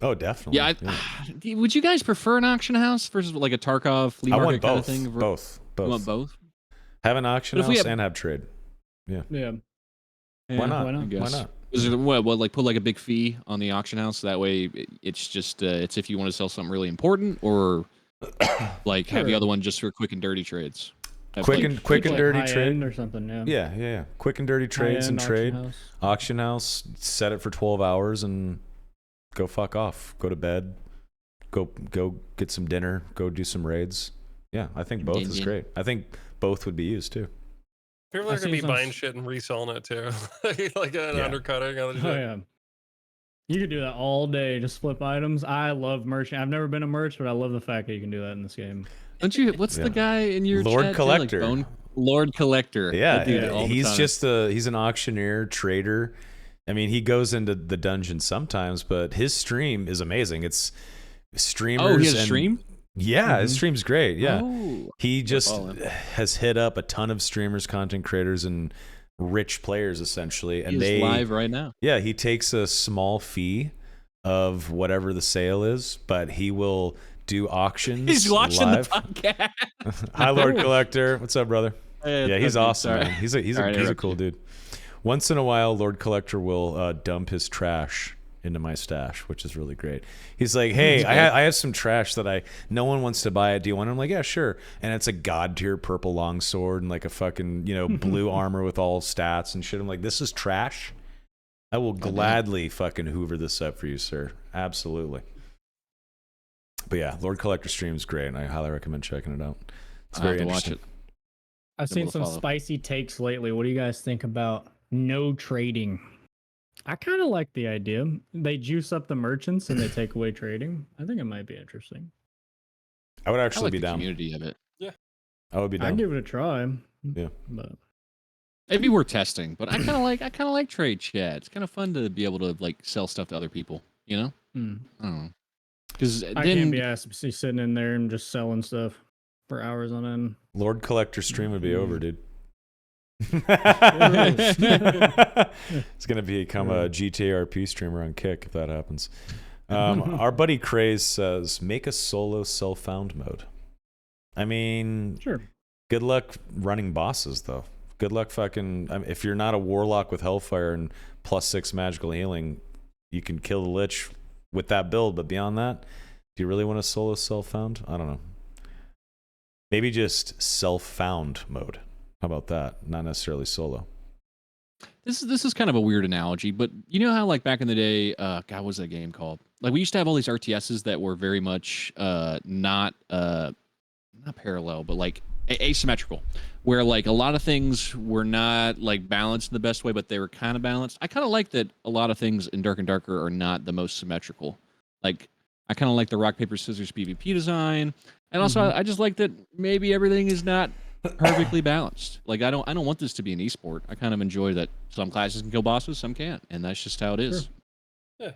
Oh, definitely. Yeah. Would you guys prefer an auction house versus like a Tarkov flea I market want kind both. of thing? Both. You want both? Have an auction But if we house have- and have trade. Yeah. Why not? why not? I guess. Why not? Is there what like put like a big fee on the auction house? So that way it's just it's if you want to sell something really important or like have the Sure. other one just for quick and dirty trades. Have, Quick like, and quick and Like dirty high trade. end or something. Yeah. Yeah. Quick and dirty trades and High-end trade. auction Auction house, house. set it for 12 hours and go fuck off. Go to bed. Go get some dinner. Go do some raids. Yeah, I think both is Din-din. great. I think both would be used too. People I are gonna be seen some buying s- shit and reselling it too, like an Yeah. undercutting. Other shit. Oh yeah. You could do that all day, just flip items. I love merch. I've never been a merch, but I love the fact that you can do that in this game. Don't you? What's Yeah. the guy in your Lord chat, Collector. Like Lord Collector. Yeah, That dude all the he's time. just he's an auctioneer, trader. I mean, he goes into the dungeon sometimes, but his stream is amazing. It's streamers. Oh, he has a and- stream? Yeah, his stream's great. Yeah. Oh. He just follow him. has hit up a ton of streamers, content creators, and rich players essentially, and He is live right now. Yeah, he takes a small fee of whatever the sale is, but he will do auctions. He's watching live. the podcast. Hi, Lord Collector. What's up, brother? Hey, Yeah, what's he's up, dude? awesome, Sorry. man. He's a Sorry to he's a interrupt cool you. dude. Once in a while, Lord Collector will dump his trash into my stash, which is really great. He's like, hey, I have some trash that no one wants to buy it. Do you want it? I'm like, yeah, sure. And it's a god tier purple longsword and like a fucking, blue armor with all stats and shit. I'm like, this is trash. I will gladly fucking hoover this up for you, sir. Absolutely. But yeah, Lord Collector stream is great, and I highly recommend checking it out. It's very interesting. Watch it. I've seen some spicy takes lately. What do you guys think about no trading? I kind of like the idea. They juice up the merchants and they take away trading. I think it might be interesting. I would actually be the down. Community of it. Yeah, I would be down. I'd give it a try. Yeah, but maybe we're testing. But I kind of like trade chat. It's kind of fun to be able to like sell stuff to other people. You know? I don't know. Because I can't be asked to be sitting in there and just selling stuff for hours on end. Lord Collector stream would be over, dude. It's gonna become a GTA RP streamer on Kick if that happens. Our buddy Craze says, make a solo self-found mode. I mean, sure. Good luck running bosses, though. Good luck fucking... if you're not a warlock with Hellfire and +6 magical healing, you can kill the Lich with that build. But beyond that, do you really want a solo self-found? I don't know. Maybe just self-found mode. How about that? Not necessarily solo. This is kind of a weird analogy, but you know how like back in the day, God, what was that game called? Like we used to have all these RTSs that were very much not parallel, but like asymmetrical, where like a lot of things were not like balanced in the best way, but they were kind of balanced. I kind of like that a lot of things in Dark and Darker are not the most symmetrical. Like I kind of like the rock paper scissors PvP design, and also I just like that maybe everything is not perfectly balanced. Like I don't want this to be an esport. I kind of enjoy that some classes can kill bosses, some can't, and that's just how it is. Sure.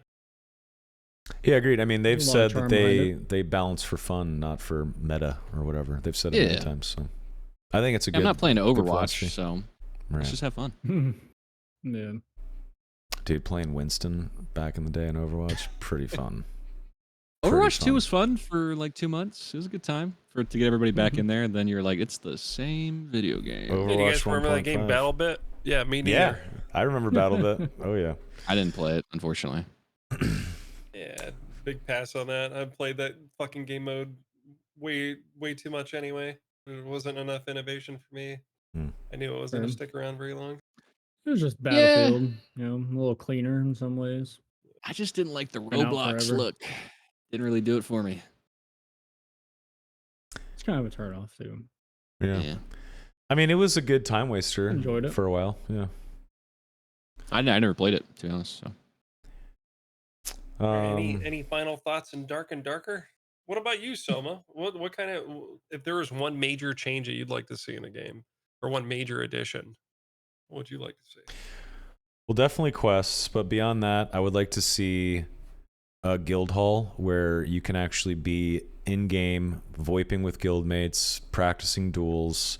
Yeah, agreed. I mean, they've There's a lot said of that charm they balance for fun, not for meta or whatever. They've said it many times. So I think it's a good. I'm not playing Overwatch, philosophy. so Right. let's just have fun. Yeah. Dude, playing Winston back in the day in Overwatch, pretty fun. Overwatch 2 was fun for like 2 months. It was a good time to get everybody back in there, and then you're like, it's the same video game. Overwatch Hey, do you guys remember that game 1.5. Battle Bit? Yeah, me neither. Yeah, I remember BattleBit. Oh yeah. I didn't play it, unfortunately. Yeah, big pass on that. I played that fucking game mode way too much anyway. There wasn't enough innovation for me. I knew it wasn't going to stick around very long. It was just Battlefield, a little cleaner in some ways. I just didn't like the Been out Roblox forever. look. Didn't really do it for me. It's kind of a turn off too. Yeah. I mean, it was a good time waster. Enjoyed it for a while. Yeah. I never played it, to be honest. So. Any final thoughts in Dark and Darker? What about you, Soma? What kind of, if there was one major change that you'd like to see in a game, or one major addition, what would you like to see? Well, definitely quests, but beyond that, I would like to see a guild hall where you can actually be in game, VoIPing with guildmates, practicing duels,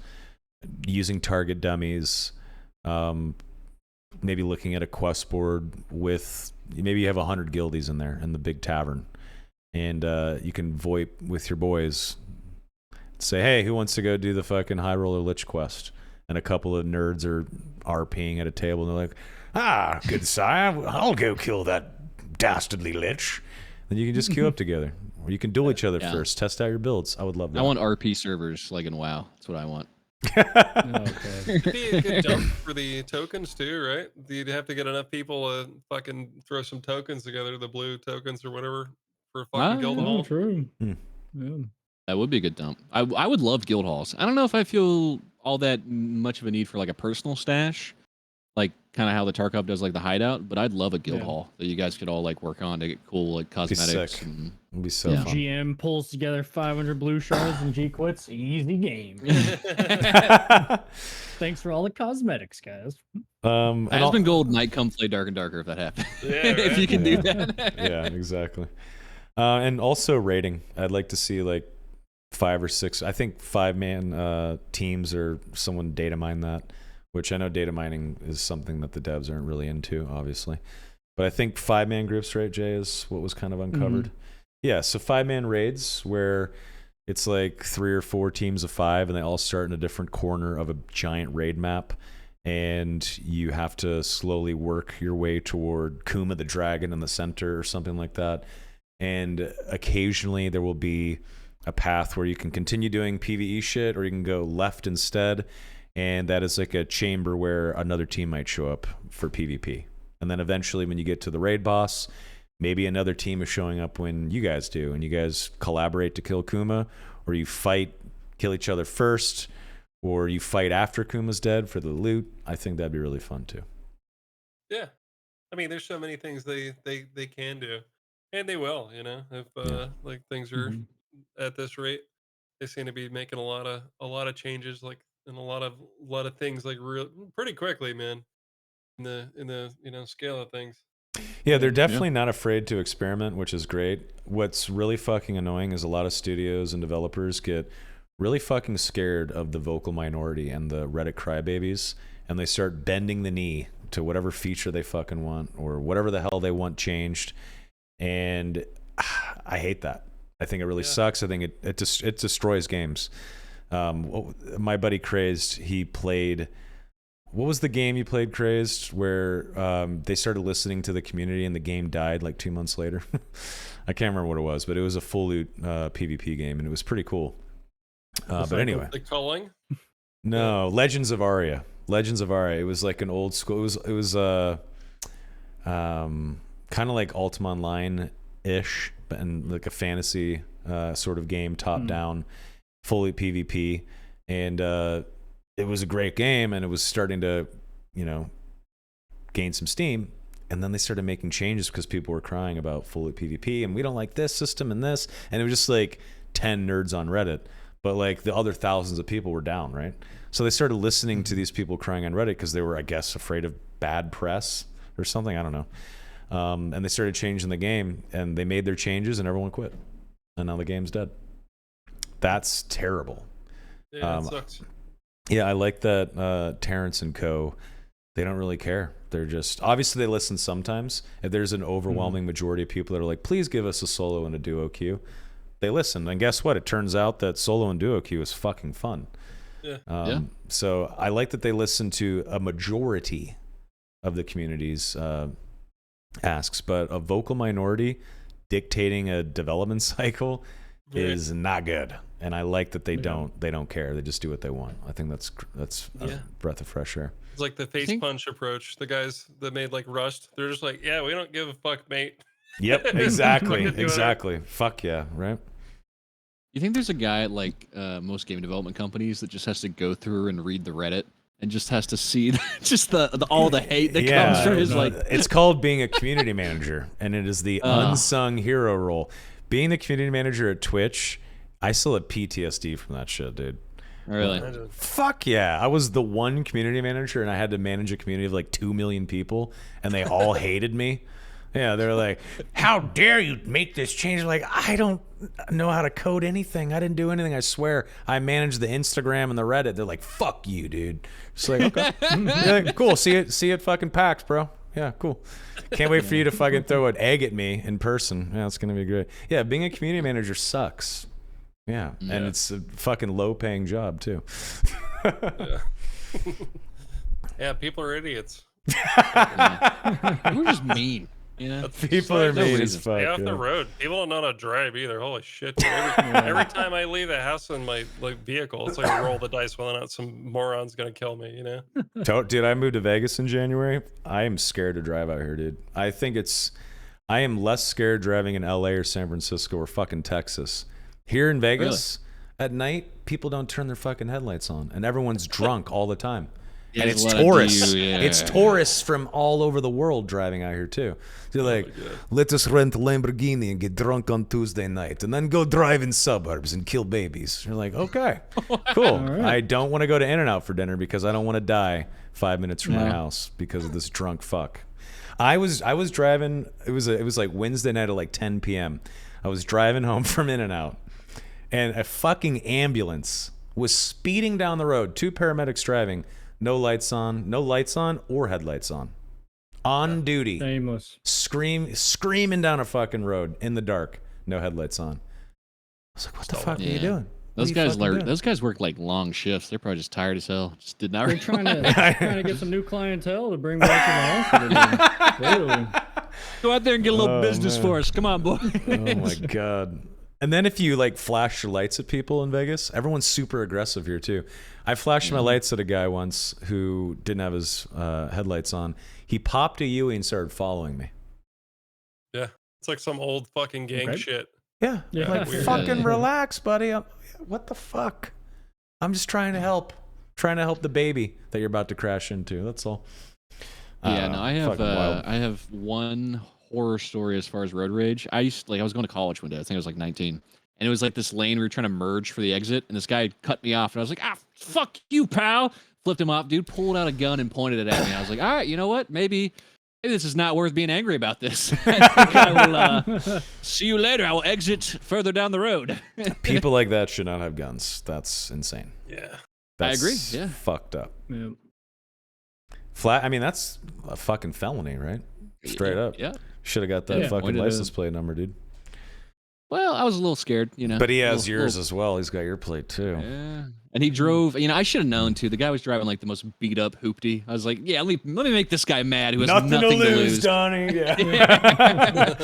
using target dummies, maybe looking at a quest board with maybe you have 100 guildies in there in the big tavern, and you can VoIP with your boys. Say, hey, who wants to go do the fucking High Roller Lich quest? And a couple of nerds are RPing at a table, and they're like, ah, good sire, I'll go kill that dastardly Lich. Then you can just queue up together. Or you can duel each other first, test out your builds. I would love that. I want RP servers like in WoW. That's what I want. Okay. It'd be a good dump for the tokens too, right? You'd have to get enough people to fucking throw some tokens together, the blue tokens or whatever, for a fucking guild Oh, hall. true. Hmm. Yeah. That would be a good dump. I would love guild halls. I don't know if I feel all that much of a need for like a personal stash, like kind of how the Tarkov does like the hideout, but I'd love a guild hall that you guys could all like work on to get cool like cosmetics. sick. And It'd be so fun. GM pulls together 500 blue shards and G quits. Easy game. Thanks for all the cosmetics, guys. Aspen Gold might come play Dark and Darker if that happens. Yeah, if right. you can do that. Yeah, exactly. And also rating. I'd like to see like 5 or 6. I think 5-man teams or someone data mine that, which I know data mining is something that the devs aren't really into, obviously. But I think 5-man groups, right, Jay, is what was kind of uncovered. Yeah, so 5-man raids where it's like 3 or 4 teams of 5 and they all start in a different corner of a giant raid map. and you have to slowly work your way toward Kuma the dragon in the center or something like that. And occasionally there will be a path where you can continue doing PvE shit, or you can go left instead, and that is like a chamber where another team might show up for PvP. And then eventually when you get to the raid boss, maybe another team is showing up when you guys do, and you guys collaborate to kill Kuma, or you fight, kill each other first, or you fight after Kuma's dead for the loot. I think that'd be really fun too. Yeah, I mean, there's so many things they can do, and they will. If like things are Mhm. at this rate, they seem to be making a lot of changes, like and a lot of things like real pretty quickly, man. In the scale of things. Yeah, they're definitely not afraid to experiment, which is great. What's really fucking annoying is a lot of studios and developers get really fucking scared of the vocal minority and the Reddit crybabies, and they start bending the knee to whatever feature they fucking want or whatever the hell they want changed. And I hate that. I think it really sucks. I think it destroys games. My buddy Crazed, he played... What was the game you played, Crazed, where they started listening to the community and the game died like 2 months later? I can't remember what it was, but it was a full loot PvP game, and it was pretty cool. But anyway. The culling? No, Legends of Aria. Legends of Aria. It was like an old school... It was kind of like Ultima Online-ish, and like a fantasy sort of game, top-down, fully PvP. And... it was a great game, and it was starting to, gain some steam. And then they started making changes because people were crying about full PvP, and we don't like this system and this. And it was just like 10 nerds on Reddit, but like the other thousands of people were down, right? So they started listening to these people crying on Reddit because they were, I guess, afraid of bad press or something. I don't know. And they started changing the game, and they made their changes, and everyone quit. And now the game's dead. That's terrible. Yeah, it sucks. Yeah, I like that Terrence and Co., they don't really care. They're just... Obviously, they listen sometimes. If there's an overwhelming majority of people that are like, please give us a solo and a duo queue, they listen. And guess what? It turns out that solo and duo queue is fucking fun. Yeah. So I like that they listen to a majority of the community's asks, but a vocal minority dictating a development cycle is not good. And I like that they don't care. They just do what they want. I think that's a breath of fresh air. It's like the face punch approach. The guys that made like Rust, they're just like, yeah, we don't give a fuck, mate. Yep, exactly. Fuck yeah, right? You think there's a guy at like most game development companies that just has to go through and read the Reddit and just has to see just all the hate that comes from his like... It's called being a community manager, and it is the unsung hero role. Being the community manager at Twitch, I still have PTSD from that shit, dude. Really? Fuck yeah. I was the one community manager, and I had to manage a community of like 2 million people, and they all hated me. Yeah, they're like, how dare you make this change? I'm like, I don't know how to code anything. I didn't do anything, I swear. I managed the Instagram and the Reddit. They're like, fuck you, dude. Just like, okay. Yeah, cool. See you at fucking PAX, bro. Yeah, cool. Can't wait for you to fucking throw an egg at me in person. Yeah, it's going to be great. Yeah, being a community manager sucks. Yeah, and it's a fucking low-paying job, too. Yeah, people are idiots. We're just mean. Yeah, people are mean as fuck. Stay off the road. People don't know how to drive either. Holy shit! Dude. Every time I leave the house in my vehicle, it's like a roll the dice whether or not some moron's gonna kill me. Dude, I moved to Vegas in January. I am scared to drive out here, dude. I am less scared driving in LA or San Francisco or fucking Texas. Here in Vegas, at night, people don't turn their fucking headlights on, and everyone's drunk all the time. And it's tourists. It's tourists from all over the world driving out here too. They're like, let us rent a Lamborghini and get drunk on Tuesday night, and then go drive in suburbs and kill babies. You're like, okay, cool. Right. I don't want to go to In-N-Out for dinner because I don't want to die 5 minutes from my house because of this drunk fuck. I was driving. It was like Wednesday night at like 10 p.m. I was driving home from In-N-Out, and a fucking ambulance was speeding down the road. 2 paramedics driving. No lights on or headlights on duty. Shameless. Screaming down a fucking road in the dark. No headlights on. I was like, what the fuck are you doing? Those What are you guys fucking doing? those guys work like long shifts. They're probably just tired as hell. Just did not. They're trying to get some new clientele to bring back to the hospital. Clearly. Go out there and get a little Oh, business man. for us. Come on, boy. Oh my god. And then if you like flash your lights at people in Vegas, everyone's super aggressive here too. I flashed my lights at a guy once who didn't have his headlights on. He popped a Yui and started following me. Yeah, it's like some old fucking gang Okay. shit. Yeah, Yeah. like Weird. fucking Yeah. relax, buddy. What the fuck? I'm just trying to help. Trying to help the baby that you're about to crash into. That's all. Yeah, no, Fucking wild. I have one horror story as far as road rage. I was going to college one day. I think I was like 19. And it was like this lane we were trying to merge for the exit, and this guy cut me off, and I was like, fuck you, pal. Flipped him off, dude, pulled out a gun and pointed it at me. I was like, all right, you know what? Maybe this is not worth being angry about this. I think I will see you later. I will exit further down the road. People like that should not have guns. That's insane. Yeah. That's agree, yeah. fucked up. Yeah. I mean, that's a fucking felony, right? Straight up. Yeah. Should have got that Yeah. fucking Pointed license at- plate number, dude. Well, I was a little scared, you know. But he has Little- yours as well. He's got your plate too. Yeah. And he drove, I should have known too. The guy was driving like the most beat up hoopty. I was like, yeah, let me make this guy mad who has nothing, to lose. Donnie. Yeah.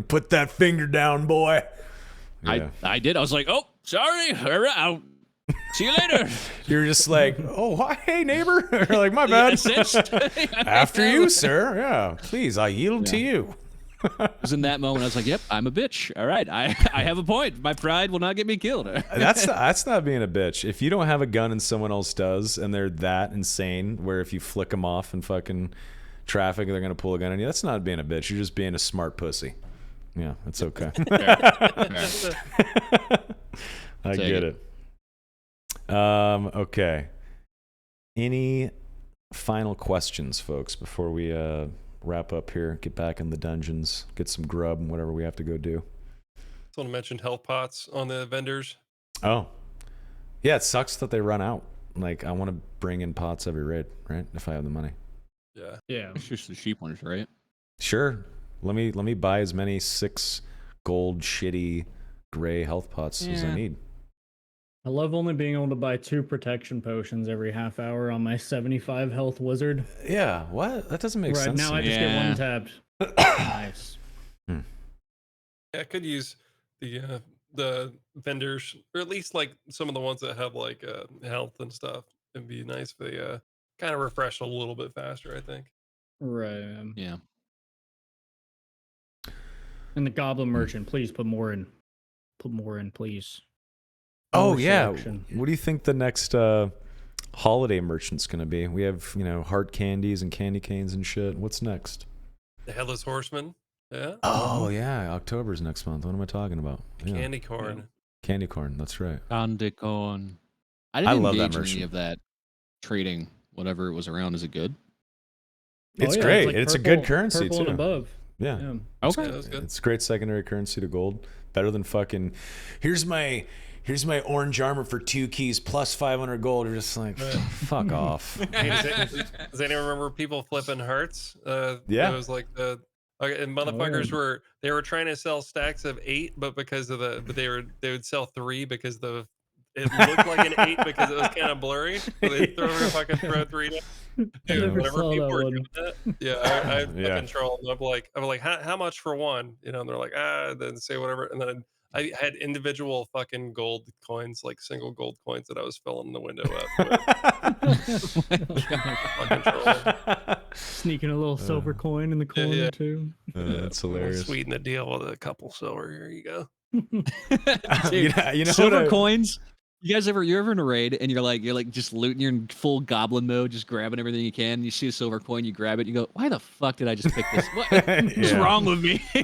Put that finger down, boy. Yeah. I did. I was like, oh, sorry. All right, I'll see you later. You're just like, oh, hi, hey, neighbor. You're like, my bad. Assist. After you, sir. Yeah, please, I yield to you. It was in that moment I was like, yep, I'm a bitch. All right, I have a point. My pride will not get me killed. That's not being a bitch. If you don't have a gun and someone else does, and they're that insane, where if you flick them off in fucking traffic, they're gonna pull a gun on you. That's not being a bitch. You're just being a smart pussy. Yeah, it's okay. I Take get it. it. Okay. Any final questions, folks, before we wrap up here? Get back in the dungeons, get some grub, and whatever we have to go do. Someone mentioned health pots on the vendors. Oh, yeah. It sucks that they run out. Like, I want to bring in pots every raid, right? If I have the money. Yeah. Yeah. It's just the cheap ones, right? Sure. Let me buy as many 6 gold shitty gray health pots as I Yeah. need. I love only being able to buy 2 protection potions every half hour on my 75 health wizard. Yeah. What? That doesn't make Right sense. now, to I me. just Yeah. get one tapped. Nice. Yeah, I could use the vendors, or at least like some of the ones that have like health and stuff. It'd be nice if they kind of refresh a little bit faster, I think. Right. Yeah. And the goblin merchant, please put more in. Put more in, please. Oh More yeah. selection. What do you think the next holiday merchant's gonna be? We have, heart candies and candy canes and shit. What's next? The Headless Horseman. Yeah. Oh yeah, October's next month. What am I talking about? Yeah. Candy corn. Candy corn. That's right. Candy corn. I I didn't love that engage in merchant. any of that trading, whatever it was around. Is it good? It's yeah, great. like It's a good purple- currency purple too. and above. Yeah. Yeah. Okay. Yeah, that was good. It's great secondary currency to gold. Better than fucking. Here's my orange armor for 2 keys plus 500 gold. You're just like, fuck off. Hey, does anyone remember people flipping hearts? Yeah. It was like and motherfuckers were trying to sell stacks of 8, but they would sell 3 because it looked like an 8 because it was kind of blurry. So they'd throw 3 down. I never Whenever saw people that were one. doing that, yeah, I Yeah. control. I'm like, how much for one? And they're like, then say whatever. And then I had individual fucking gold coins, like single gold coins that I was filling the window up with. Fucking troll. Sneaking a little silver coin in the corner yeah. too. That's hilarious. Sweeten the deal with a couple silver. Here you go. Dude, you know silver what I- coins. You're ever in a raid and you're like just looting, you're in full goblin mode, just grabbing everything you can. You see a silver coin, you grab it, you go, why the fuck did I just pick this? What's Yeah. wrong with me? I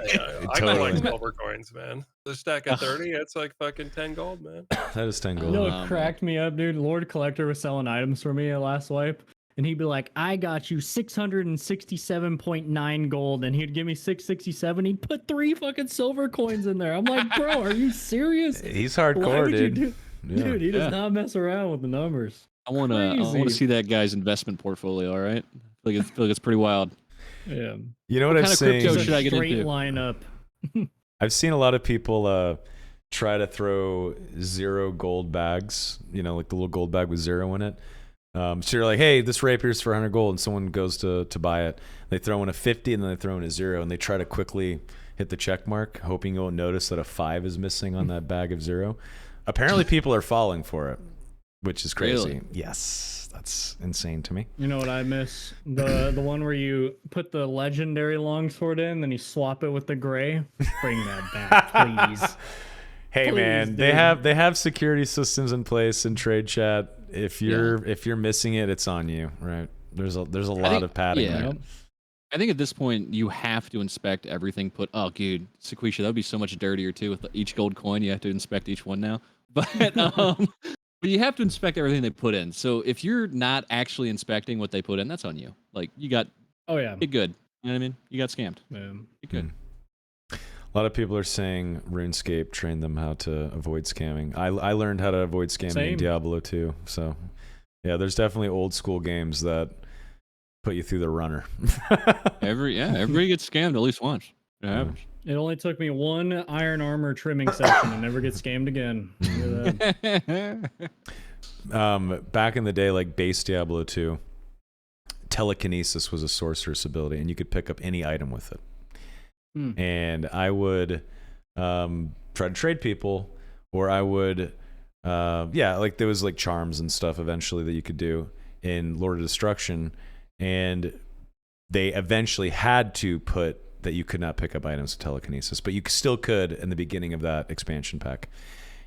Totally. collect silver coins, man. The stack of 30, that's like fucking 10 gold, man. That is 10 You gold. know man. what cracked me up, dude? Lord Collector was selling items for me at last swipe. And he'd be like, I got you 667.9 gold. And he'd give me 667. He'd put 3 fucking silver coins in there. I'm like, bro, are you serious? He's Why hardcore, would you dude. do- Yeah. Dude, he does Yeah. not mess around with the numbers. I want to Crazy. see that guy's investment portfolio. All right, I feel like it's pretty wild. Yeah. You know what, What I've kind of seen? crypto It's should a I get straight into? lineup. I've seen a lot of people try to throw 0 gold bags, like the little gold bag with 0 in it. So you're like, hey, this rapier's for 100 gold, and someone goes to buy it. They throw in a 50, and then they throw in a 0, and they try to quickly hit the check mark, hoping you'll notice that a 5 is missing on that bag of 0. Apparently, people are falling for it, which is crazy. Really? Yes, that's insane to me. You know what I miss? The one where you put the legendary longsword in, then you swap it with the gray. Bring that back, please. Hey, Please, man, dude. they have security systems in place in trade chat. If you're missing it, it's on you, right? There's a lot of padding there. I think at this point you have to inspect everything put. Oh, dude, Sequisha, that would be so much dirtier too. With each gold coin, you have to inspect each one now. But but you have to inspect everything they put in. So if you're not actually inspecting what they put in, that's on you. Like you got. Oh yeah. Get good. You know what I mean? You got scammed. Get good. A lot of people are saying RuneScape trained them how to avoid scamming. I learned how to avoid scamming in Diablo 2. So yeah, there's definitely old school games that put you through the runner. Everybody gets scammed at least once. It happens. It only took me one iron armor trimming session and never get scammed again. Back in the day, like base Diablo 2, telekinesis was a sorcerer's ability, and you could pick up any item with it. And I would try to trade people, or I would, like there was like charms and stuff eventually that you could do in Lord of Destruction, and they eventually had to put that you could not pick up items with telekinesis, but you still could in the beginning of that expansion pack.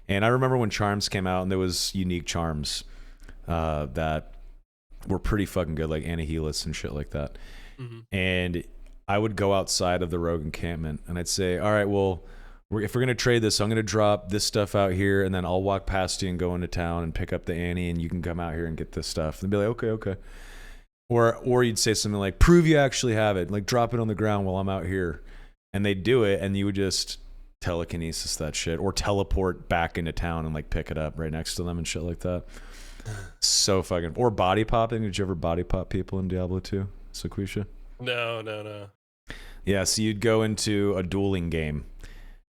And I remember when charms came out, and there was unique charms that were pretty fucking good, like Annihilas and shit like that. And I would go outside of the rogue encampment, and I'd say, all right, well, if we're going to trade this, I'm going to drop this stuff out here, and then I'll walk past you and go into town and pick up the Annie, and you can come out here and get this stuff. And be like, okay. Or you'd say something like, prove you actually have it. Like, drop it on the ground while I'm out here. And they'd do it, and you would just telekinesis that shit. Or teleport back into town and, like, pick it up right next to them and shit like that. So fucking... Or body popping. Did you ever body pop people in Diablo 2, Sequisha? No. Yeah, so you'd go into a dueling game,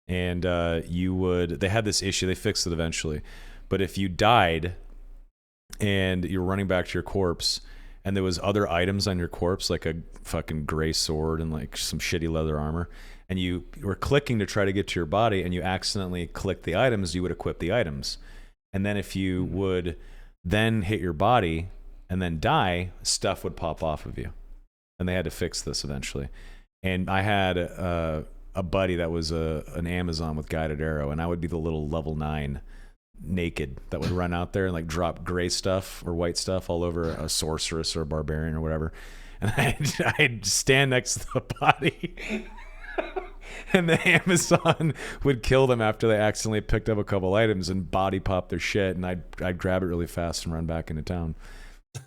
and you would... They had this issue. They fixed it eventually. But if you died and you're running back to your corpse... and there was other items on your corpse, like a fucking gray sword and like some shitty leather armor, and you were clicking to try to get to your body, and you accidentally clicked the items, you would equip the items. And then if you would then hit your body and then die, stuff would pop off of you. And they had to fix this eventually. And I had a buddy that was an Amazon with guided arrow, and I would be the little level 9 naked that would run out there and like drop gray stuff or white stuff all over a sorceress or a barbarian or whatever, and I'd stand next to the body and the Amazon would kill them after they accidentally picked up a couple items and body pop their shit, and I'd grab it really fast and run back into town.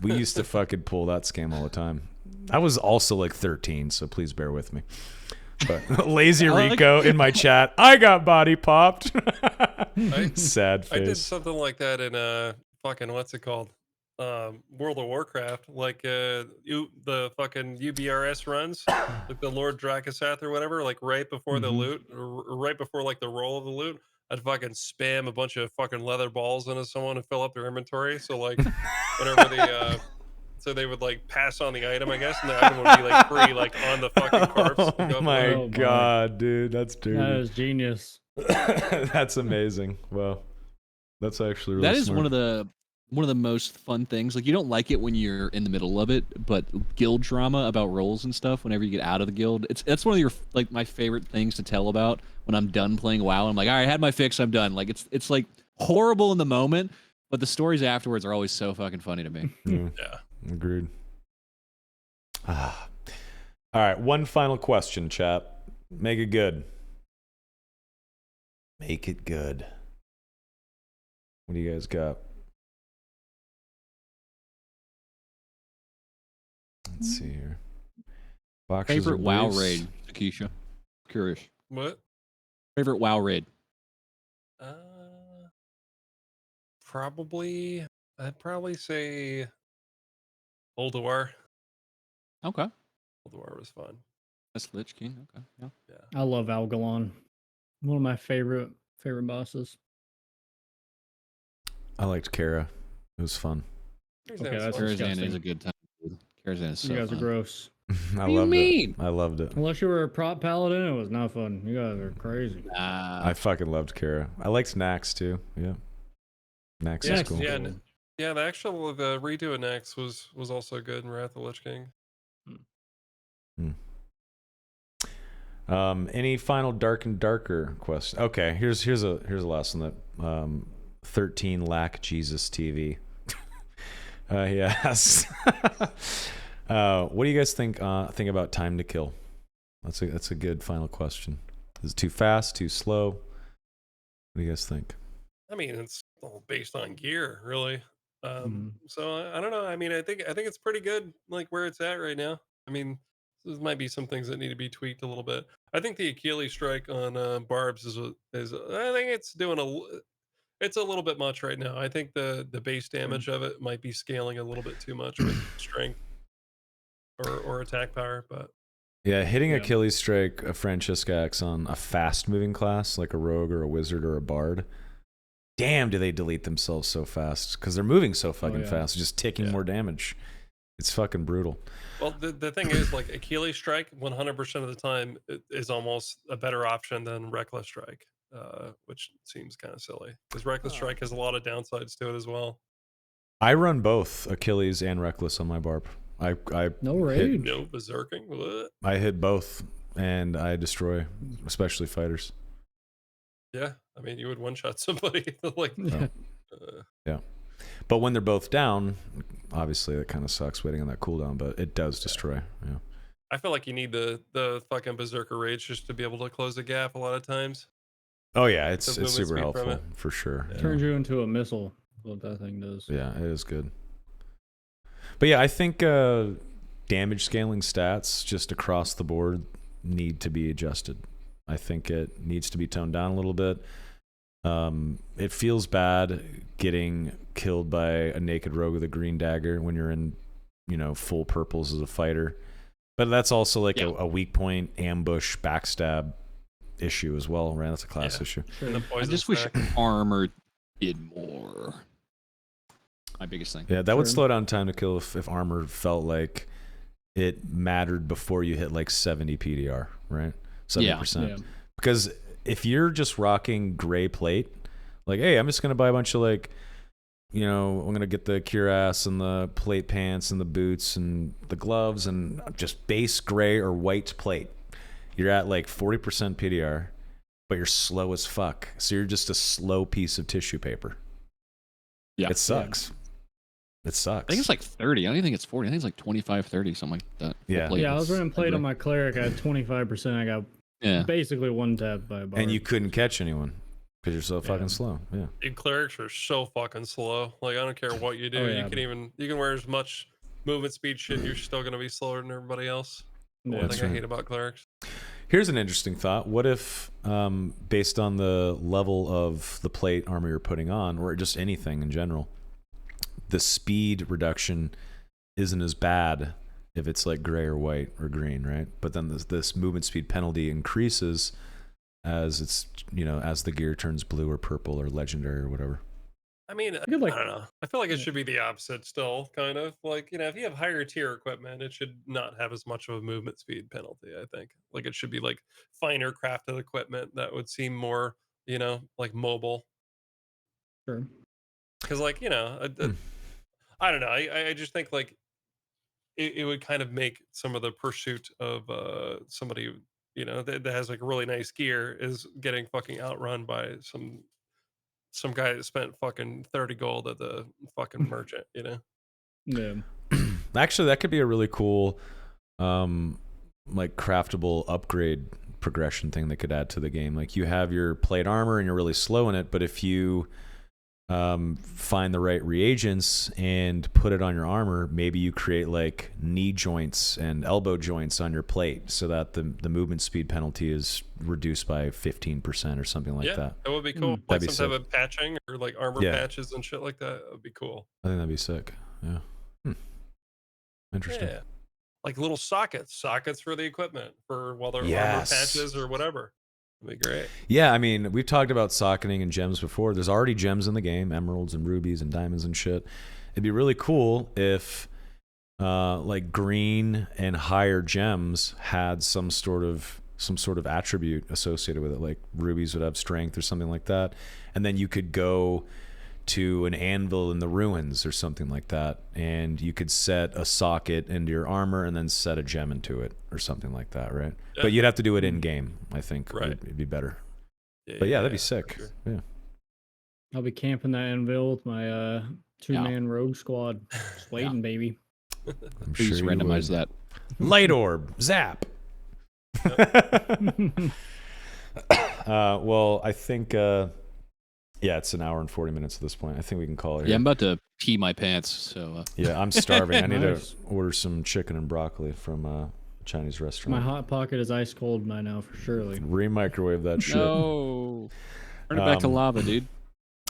We used to fucking pull that scam all the time. I was also like 13, so please bear with me. But Lazy Rico in my chat, I got body popped. Sad face. I did something like that in fucking what's it called? World of Warcraft. Like the fucking UBRS runs, like the Lord Dracasath or whatever, like right before the loot, or right before like the roll of the loot. I'd fucking spam a bunch of fucking leather balls into someone and fill up their inventory. So like whenever they so they would like pass on the item, I guess, and the item would be like free, like on the fucking corpse. Oh my god, dude, that's dirty. That is genius. That's amazing. Wow, that's actually really that is smart. one of the most fun things. Like you don't like it when you're in the middle of it, but guild drama about roles and stuff. Whenever you get out of the guild, that's one of your like my favorite things to tell about when I'm done playing WoW. I'm like, all right, I had my fix, I'm done. Like it's like horrible in the moment, but the stories afterwards are always so fucking funny to me. Yeah. Agreed. All right, one final question, chat. Make it good. Make it good. What do you guys got? Let's see here. Boxes Favorite of WoW briefs. raid, Sequisha? Curious. What? Favorite WoW raid? I'd probably say Ulduar. Okay. Ulduar was fun. That's Lich King. Okay. Yeah. I love Algalon. One of my favorite Favorite bosses? I liked Kara. It was fun. Okay, that's Karazhan disgusting. is a good time. Dude. Karazhan is so You guys fun. are gross. I do you loved mean? it. I loved it. Unless you were a prop paladin, it was not fun. You guys are crazy. I fucking loved Kara. I liked Nax too. Yeah. Nax Yeah, is cool. yeah, Cool. yeah. The actual redo of Nex was also good in Wrath of the Lich King. Any final Dark and Darker question? Okay, here's a last one that 13 Lack Jesus TV. Yes. What do you guys think about Time to Kill? That's a good final question. Is it too fast, too slow? What do you guys think? I mean, it's all based on gear, really. Mhm. So I don't know. I mean, I think it's pretty good, like where it's at right now. I mean, there might be some things that need to be tweaked a little bit. I think the Achilles strike on Barbs is I think it's doing it's a little bit much right now. I think the base damage of it might be scaling a little bit too much with strength or attack power, but Yeah, hitting Yeah. Achilles strike a Francesca X on a fast moving class like a rogue or a wizard or a bard. Damn, do they delete themselves so fast? Because they're moving so fucking yeah. fast, just taking more damage. It's fucking brutal. well, the thing is, like Achilles strike, 100% of the time is almost a better option than reckless strike, which seems kind of silly because reckless strike has a lot of downsides to it as well. I run both Achilles and Reckless on my Barb. I No hit, rage. No berserking. What? I hit both, and I destroy, especially fighters. Yeah, I mean, you would one shot somebody like. Yeah. Yeah, but when they're both down, obviously that kind of sucks waiting on that cooldown. But it does destroy. Yeah. I feel like you need the fucking berserker rage just to be able to close the gap a lot of times. Oh yeah, it's movement super speed from helpful it. for sure. Yeah. Turns you into a missile. What that thing does. Yeah, it is good. But yeah, I think damage scaling stats just across the board need to be adjusted. I think it needs to be toned down a little bit. It feels bad getting killed by a naked rogue with a green dagger when you're in, full purples as a fighter. But that's also like a weak point, ambush, backstab issue as well, right? That's a class issue. And the I poison just wish stack. armor did more. My biggest thing. Yeah, that would Sure. slow down time to kill if armor felt like it mattered before you hit like 70 PDR, right? 70%. Yeah. Because if you're just rocking gray plate, like, hey, I'm just going to buy a bunch of I'm going to get the cuirass and the plate pants and the boots and the gloves and just base gray or white plate. You're at like 40% PDR, but you're slow as fuck. So you're just a slow piece of tissue paper. Yeah. It sucks. It sucks. I think it's like 30. I don't even think it's 40. I think it's like 25, 30, something like that. Full Yeah. plate. Yeah, I was running plate Agree. on my cleric. I had 25%. I got Yeah. basically one tapped by a bar. and you couldn't catch anyone because you're so fucking slow. Yeah. Dude, clerics are so fucking slow. Like I don't care what you do. Oh, You yeah. can wear as much movement speed shit. You're still gonna be slower than everybody else. Yeah. One That's thing I right. hate about clerics. Here's an interesting thought. What if, based on the level of the plate armor you're putting on, or just anything in general, the speed reduction isn't as bad if it's like gray or white or green, right? But then this movement speed penalty increases as it's, as the gear turns blue or purple or legendary or whatever. I mean, could, like- I don't know. I feel like it should be the opposite still, kind of. Like, if you have higher tier equipment, it should not have as much of a movement speed penalty, I think. Like, it should be like finer crafted equipment that would seem more, like mobile. Sure. Because, like, I don't know. I just think, like, it would kind of make some of the pursuit of somebody, that has like really nice gear is getting fucking outrun by some guy that spent fucking 30 gold at the fucking merchant, Yeah. Actually, that could be a really cool, like craftable upgrade progression thing they could add to the game. Like you have your plate armor and you're really slow in it, but if you find the right reagents and put it on your armor, maybe you create like knee joints and elbow joints on your plate so that the movement speed penalty is reduced by 15% or something like that. That would be cool. Like That'd be some type sick. of patching or like armor patches and shit like that. That would be cool. I think that'd be sick. Yeah. Interesting. Yeah. Like little sockets for the equipment for armor Yes. patches or whatever. That'd be great. Yeah, I mean, we've talked about socketing and gems before. There's already gems in the game, emeralds and rubies and diamonds and shit. It'd be really cool if like green and higher gems had some sort of attribute associated with it. Like rubies would have strength or something like that. And then you could go to an anvil in the ruins or something like that, and you could set a socket into your armor and then set a gem into it or something like that, right? Yeah. But you'd have to do it in game, I think. Right. It'd be better. But yeah, that'd be sick. Sure. Yeah. I'll be camping that anvil with my 2-man rogue squad. Just waiting, baby. I'm Please sure you randomize would. that. Light orb, zap. Well, I think yeah, it's an hour and 40 minutes at this point. I think we can call it. Yeah, Here. I'm about to pee my pants. So Yeah, I'm starving. I need Nice. to order some chicken and broccoli from a Chinese My restaurant. hot pocket is ice cold by now for surely. Re-microwave that shit. no, turn it back to lava, dude.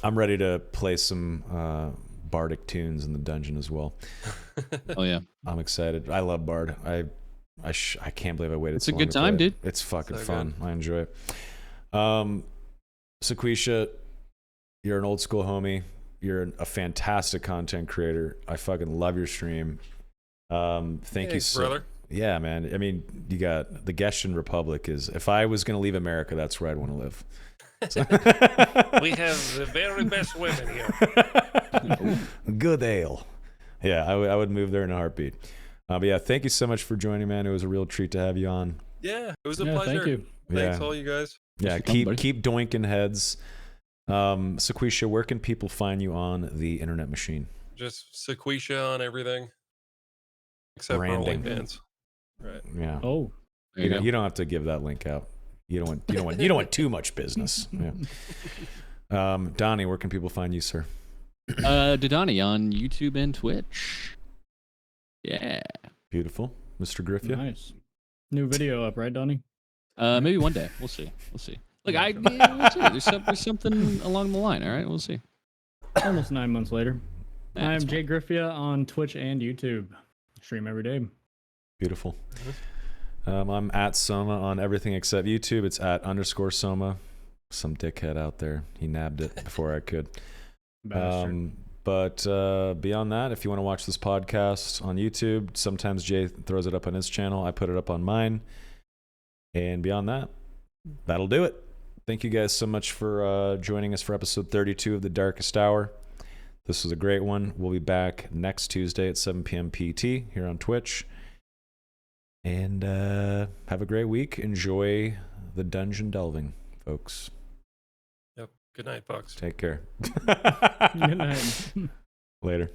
I'm ready to play some bardic tunes in the dungeon as well. Oh yeah, I'm excited. I love Bard. I can't believe I waited. It's so a long good to time, play it. dude. It's fucking So fun. I enjoy it. Sequisha, you're an old school homie. You're a fantastic content creator. I fucking love your stream. Thank you Thanks, so brother. Yeah, man. I mean, you got the Geshen Republic is, if I was going to leave America, that's where I'd want to live. We have the very best women here. Good ale. Yeah, I would move there in a heartbeat. But yeah, thank you so much for joining, man. It was a real treat to have you on. Yeah, it was a Yeah, pleasure. thank you. Thanks, Yeah. all you guys. Yeah, for coming, buddy. keep doinking heads. Sequisha, where can people find you on the internet machine? Just Sequisha on everything, except for Branding. OnlyFans. Right. Yeah. Oh, There you go. You don't have to give that link out. You don't want too much business. Yeah. Donnie, where can people find you, sir? Didani on YouTube and Twitch. Yeah. Beautiful. Mr. Griffith. nice. New video up, right, Donnie? Maybe one day. We'll see. We'll see. Look, we'll see. There's something along the line. All right, we'll see. Almost 9 months later. Yeah, I it's am fine. Jay Griffia on Twitch and YouTube. Stream every day. Beautiful. I'm at Soma on everything except YouTube. It's at _Soma. Some dickhead out there. He nabbed it before I could. Bastard. But beyond that, if you want to watch this podcast on YouTube, sometimes Jay throws it up on his channel. I put it up on mine. And beyond that, that'll do it. Thank you guys so much for joining us for episode 32 of The Darkest Hour. This was a great one. We'll be back next Tuesday at 7 p.m. PT here on Twitch. And have a great week. Enjoy the dungeon delving, folks. Yep. Good night, folks. Take care. Good night. Later.